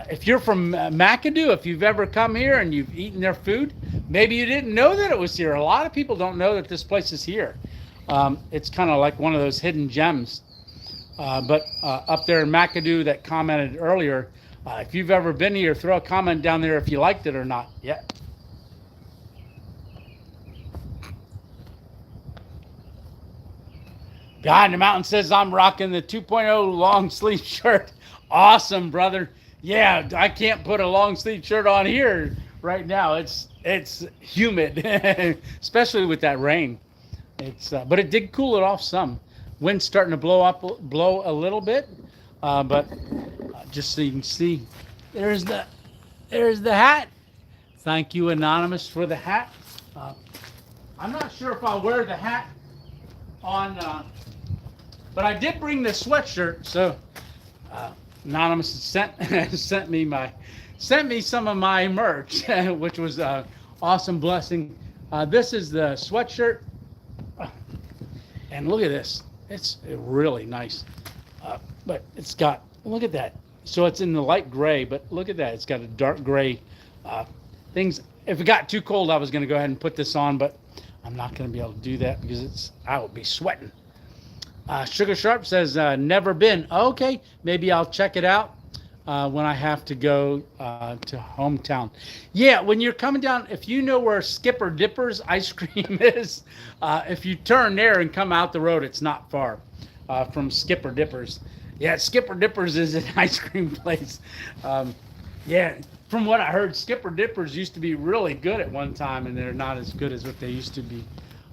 If you're from McAdoo, if you've ever come here and you've eaten their food, maybe you didn't know that it was here. A lot of people don't know that this place is here. It's kind of like one of those hidden gems. But up there in McAdoo that commented earlier, if you've ever been here, throw a comment down there if you liked it or not. Yeah. Behind the Mountain says, I'm rocking the 2.0 long sleeve shirt. Awesome, brother. Yeah, I can't put a long sleeve shirt on here right now. It's humid, especially with that rain. But it did cool it off some. Wind's starting to blow a little bit, but just so you can see, there's the hat. Thank you, Anonymous, for the hat. I'm not sure if I'll wear the hat on, but I did bring the sweatshirt, so. Anonymous sent me some of my merch, which was an awesome blessing. This is the sweatshirt, and look at this. It's really nice, but it's got, look at that. So it's in the light gray, but look at that. It's got a dark gray things. If it got too cold, I was going to go ahead and put this on, but I'm not going to be able to do that because I would be sweating. Sugar Sharp says, never been. Okay, maybe I'll check it out when I have to go to hometown. Yeah, when you're coming down, if you know where Skipper Dipper's ice cream is, if you turn there and come out the road, it's not far from Skipper Dipper's. Yeah, Skipper Dipper's is an ice cream place. Yeah, from what I heard, Skipper Dipper's used to be really good at one time, and they're not as good as what they used to be.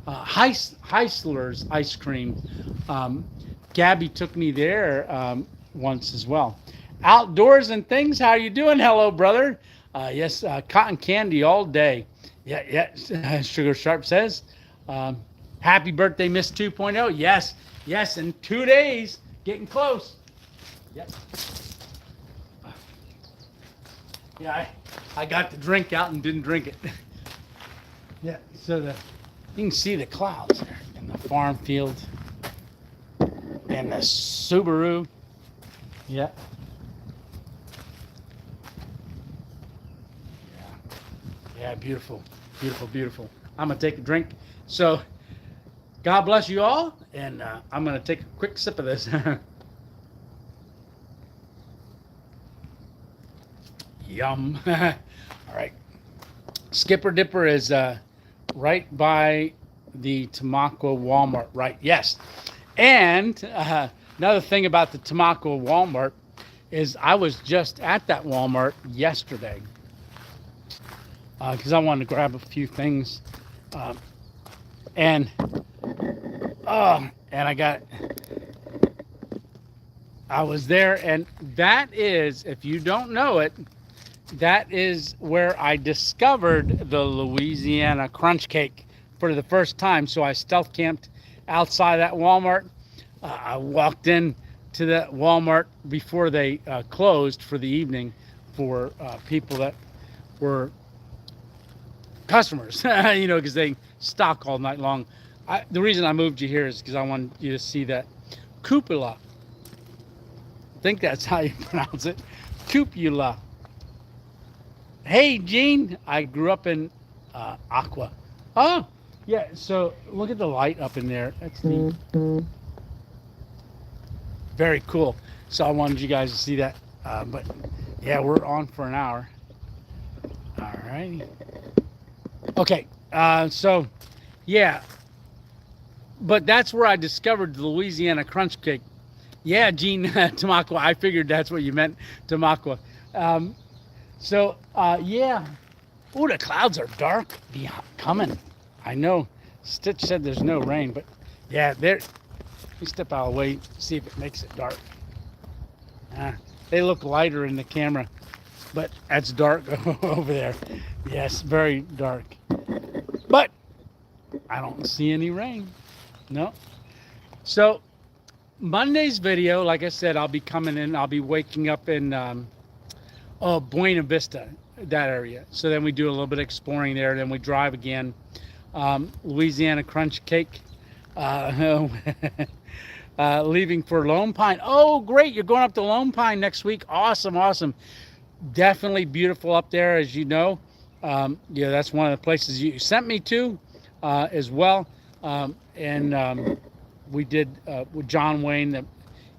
Heisler's ice cream. Gabby took me there once as well. Outdoors and things, how you doing? Hello, brother. Yes, cotton candy all day. Yeah, Sugar Sharp says. Happy birthday, Miss 2.0. Yes, in 2 days. Getting close. Yep. Yeah, I got the drink out and didn't drink it. Yeah, so you can see the clouds there in the farm field and the Subaru. Yeah. Yeah, beautiful, beautiful, beautiful. I'm gonna take a drink. So, God bless you all, and I'm gonna take a quick sip of this. Yum. All right. Skipper Dipper is right by the Tamaqua Walmart, right? Yes. And another thing about the Tamaqua Walmart is I was just at that Walmart yesterday because I wanted to grab a few things. And I was there, and that is, if you don't know it, that is where I discovered the Louisiana crunch cake for the first time. So I stealth camped outside that Walmart. I walked in to that Walmart before they closed for the evening for people that were customers, you know, because they stock all night long. The reason I moved you here is because I wanted you to see that cupola. I think that's how you pronounce it. Cupola. Hey, Gene. I grew up in Aqua. Oh, yeah. So look at the light up in there. That's neat. Very cool. So I wanted you guys to see that. But yeah, we're on for an hour. All righty. Okay. So yeah. But that's where I discovered the Louisiana crunch cake. Yeah, Gene, Tamaqua. I figured that's what you meant, Tamaqua. Yeah. Oh, the clouds are dark coming. I know. Stitch said there's no rain, but yeah, there. Let me step out of the way, see if it makes it dark. They look lighter in the camera, but that's dark over there. Yes, very dark. But I don't see any rain. No. So Monday's video, like I said, I'll be coming in. I'll be waking up in Buena Vista, that area. So then we do a little bit of exploring there. Then we drive again. Louisiana crunch cake. Leaving for Lone Pine. Oh, great. You're going up to Lone Pine next week. Awesome, awesome. Definitely beautiful up there, as you know. Yeah, that's one of the places you sent me to as well. We did with John Wayne.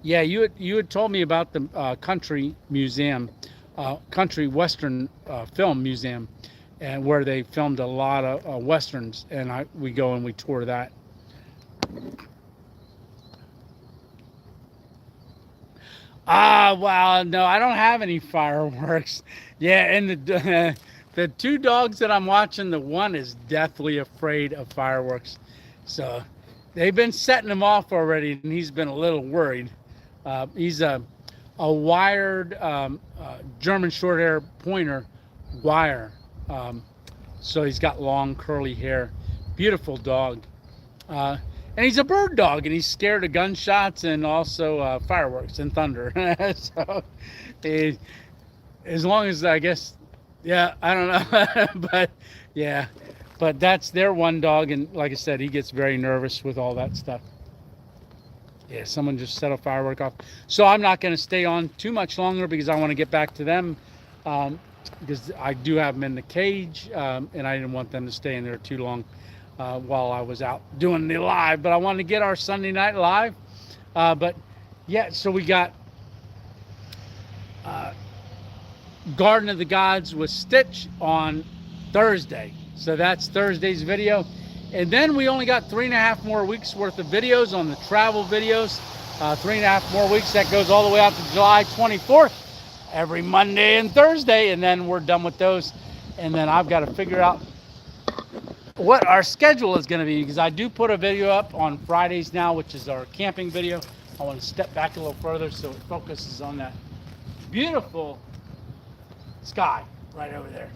Yeah, you had told me about the country museum, country western film museum, and where they filmed a lot of westerns, and we go and we tour that. Well, no, I don't have any fireworks. Yeah, and the two dogs that I'm watching, the one is deathly afraid of fireworks. So they've been setting him off already, and he's been a little worried. He's a wired German short hair pointer wire. So he's got long curly hair. Beautiful dog. And he's a bird dog, and he's scared of gunshots and also fireworks and thunder. So as long as, I guess, yeah, I don't know. But yeah, but that's their one dog. And like I said, he gets very nervous with all that stuff. Yeah, someone just set a firework off. So I'm not going to stay on too much longer because I want to get back to them. Because I do have them in the cage, and I didn't want them to stay in there too long while I was out doing the live. But I wanted to get our Sunday night live. But yeah, so we got Garden of the Gods with Stitch on Thursday. So that's Thursday's video. And then we only got 3.5 more weeks worth of videos on the travel videos. 3.5 more weeks. That goes all the way out to July 24th. Every Monday and Thursday, and then we're done with those. And then I've got to figure out what our schedule is going to be, because I do put a video up on Fridays now, which is our camping video. I want to step back a little further so it focuses on that beautiful sky right over there.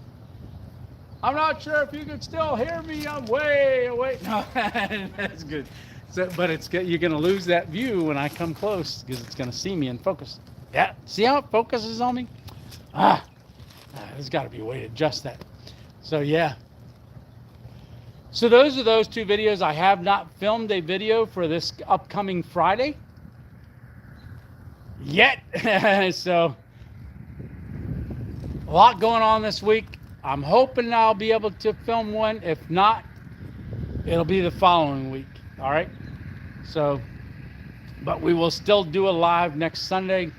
I'm not sure if you can still hear me. I'm way away. No, that's good. So, but you're going to lose that view when I come close, because it's going to see me in focus. Yeah, see how it focuses on me? There's got to be a way to adjust that. So yeah. So those are those two videos. I have not filmed a video for this upcoming Friday yet. So a lot going on this week. I'm hoping I'll be able to film one. If not, it'll be the following week. All right. So, but we will still do a live next Sunday.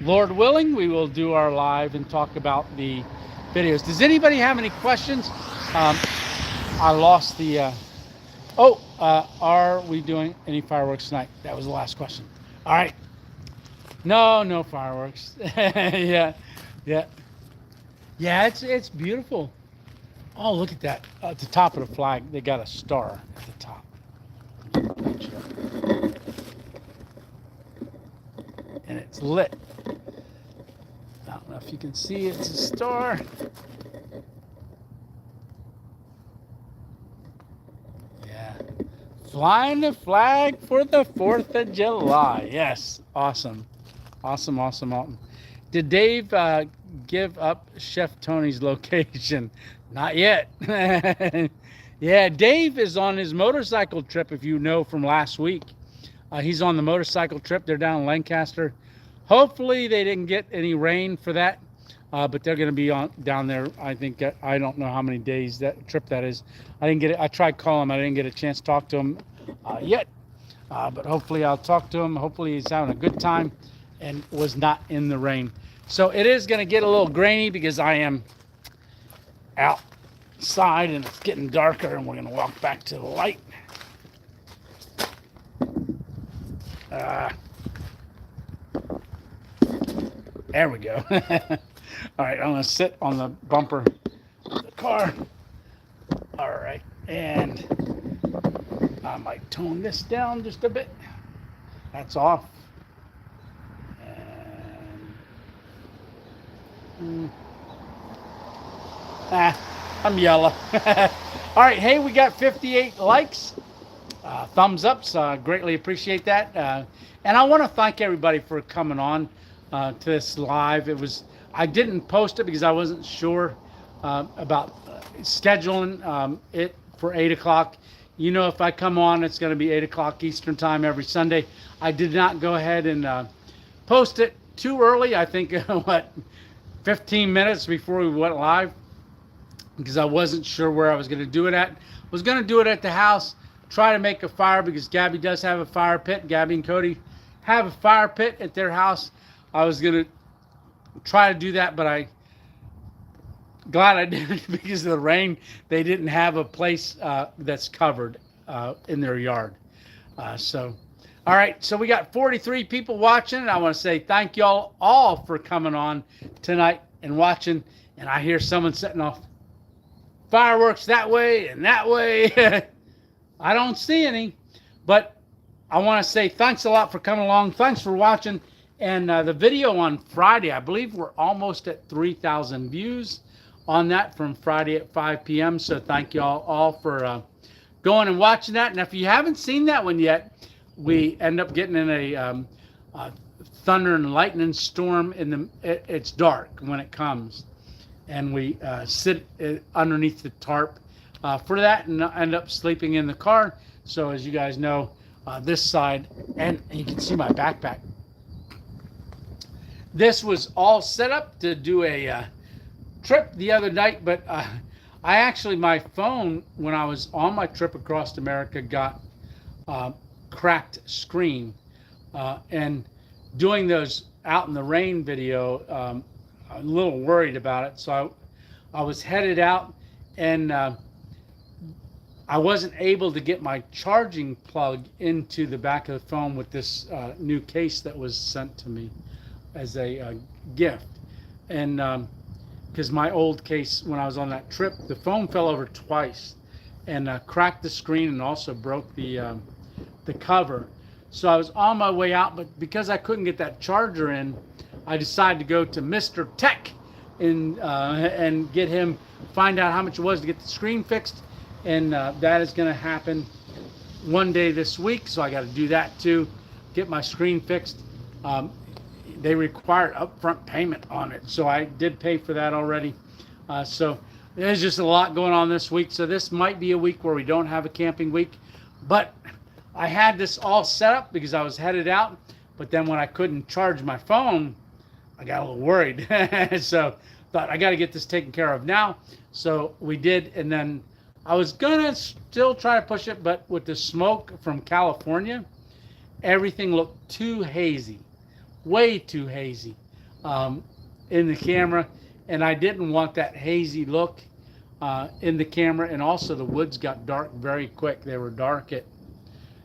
Lord willing, we will do our live and talk about the videos. Does anybody have any questions? I lost the, are we doing any fireworks tonight? That was the last question. All right. No fireworks. Yeah. Yeah, it's beautiful. Oh, look at that. At the top of the flag, they got a star at the top. And it's lit. I don't know if you can see it. It's a star. Yeah. Flying the flag for the 4th of July. Yes. Awesome. Did Dave give up Chef Tony's location? Not yet. Yeah, Dave is on his motorcycle trip, if you know from last week. He's on the motorcycle trip. They're down in Lancaster. Hopefully they didn't get any rain for that, but they're going to be down there. I think I don't know how many days that trip that is. I didn't get it. I tried calling him. I didn't get a chance to talk to him yet, but hopefully I'll talk to him. Hopefully he's having a good time and was not in the rain. So it is going to get a little grainy because I am outside and it's getting darker, and we're going to walk back to the light. There we go. All right, I'm going to sit on the bumper of the car. All right, and I might tone this down just a bit. That's off. And I'm yellow. All right, hey, we got 58 likes. Thumbs ups, greatly appreciate that. And I want to thank everybody for coming on to this live. I didn't post it because I wasn't sure about scheduling it for 8 o'clock. You know, if I come on, it's going to be 8 o'clock Eastern time every Sunday. I did not go ahead and post it too early. I think, 15 minutes before we went live, because I wasn't sure where I was going to do it at. I was going to do it at the house, try to make a fire, because Gabby does have a fire pit. Gabby and Cody have a fire pit at their house. I was going to try to do that, but glad I didn't because of the rain. They didn't have a place that's covered in their yard. All right, so we got 43 people watching, and I want to say thank y'all all for coming on tonight and watching. And I hear someone setting off fireworks that way and that way. I don't see any, but I want to say thanks a lot for coming along. Thanks for watching. And the video on Friday, I believe we're almost at 3,000 views on that from Friday at 5 p.m. So thank y'all all for going and watching that. And if you haven't seen that one yet, we end up getting in a thunder and lightning storm. It's dark when it comes, and we sit underneath the tarp for that and end up sleeping in the car. So as you guys know, this side, and you can see my backpack. This was all set up to do a trip the other night, but my phone, when I was on my trip across America, got cracked screen, and doing those out in the rain video, I'm a little worried about it. So I was headed out, and I wasn't able to get my charging plug into the back of the phone with this new case that was sent to me as a gift. And because my old case, when I was on that trip, the phone fell over twice and cracked the screen and also broke the cover. So I was on my way out, but because I couldn't get that charger in, I decided to go to Mr. Tech and get him, find out how much it was to get the screen fixed. And that is going to happen one day this week, so I got to do that too, get my screen fixed. They required upfront payment on it, so I did pay for that already. So there's just a lot going on this week, so this might be a week where we don't have a camping week. But I had this all set up because I was headed out, but then when I couldn't charge my phone, I got a little worried. So thought I got to get this taken care of now. So we did, and then I was gonna still try to push it, but with the smoke from California, everything looked too hazy, way too hazy in the camera, and I didn't want that hazy look in the camera. And also the woods got dark very quick. They were dark at,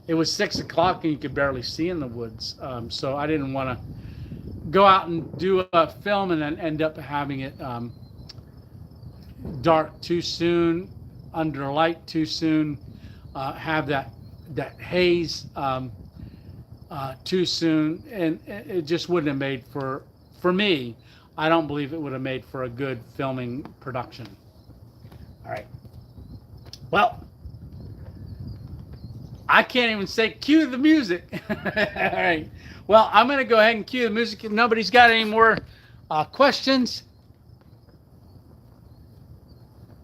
it was 6 o'clock and you could barely see in the woods. So I didn't want to go out and do a film and then end up having it dark too soon, under light too soon, have that haze too soon, and it just wouldn't have made for me. I don't believe it would have made for a good filming production. All right. Well, I can't even say cue the music. All right. Well, I'm going to go ahead and cue the music if nobody's got any more questions.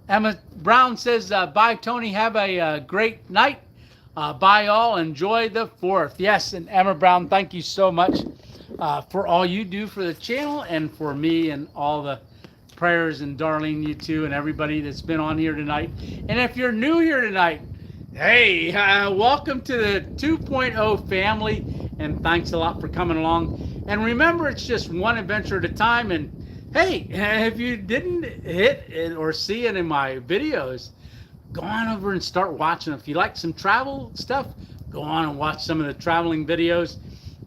Emma Brown says, bye, Tony. Have a great night. Bye, all. Enjoy the 4th. Yes, and Emma Brown, thank you so much for all you do for the channel and for me and all the prayers, and Darlene, you too, and everybody that's been on here tonight. And if you're new here tonight, hey, welcome to the 2.0 family, and thanks a lot for coming along. And remember, it's just one adventure at a time. And hey, if you didn't hit it or see it in my videos, go on over and start watching. If you like some travel stuff, go on and watch some of the traveling videos.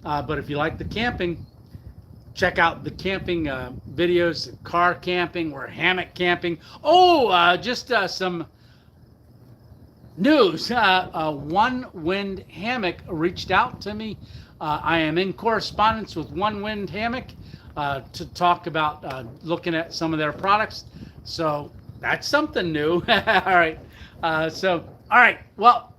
But if you like the camping, check out the camping videos, car camping or hammock camping. Oh, just some news. One Wind Hammock reached out to me. I am in correspondence with One Wind Hammock to talk about looking at some of their products. So that's something new. All right. All right. Well,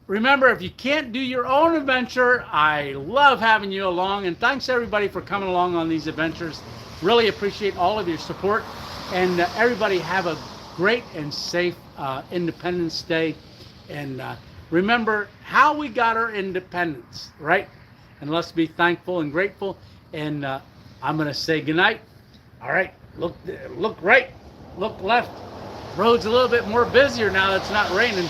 remember, if you can't do your own adventure, I love having you along. And thanks, everybody, for coming along on these adventures. Really appreciate all of your support. And everybody have a great and safe Independence Day. And remember how we got our independence, right? And let's be thankful and grateful. And I'm going to say goodnight. All right. Look right. Look left. Road's a little bit more busier now that it's not raining.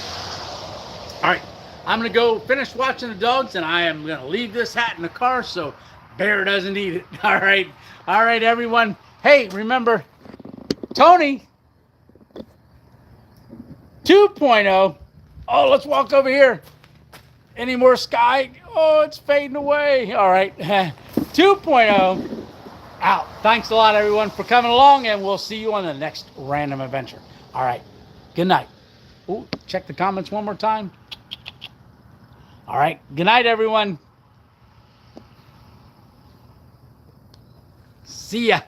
All right. I'm going to go finish watching the dogs, and I am going to leave this hat in the car so Bear doesn't eat it. All right. All right, everyone. Hey, remember, Tony 2.0. Oh, let's walk over here. Any more sky? Oh, it's fading away. All right. 2.0 out. Thanks a lot, everyone, for coming along, and we'll see you on the next random adventure. All right. Good night. Ooh, check the comments one more time. All right. Good night, everyone. See ya.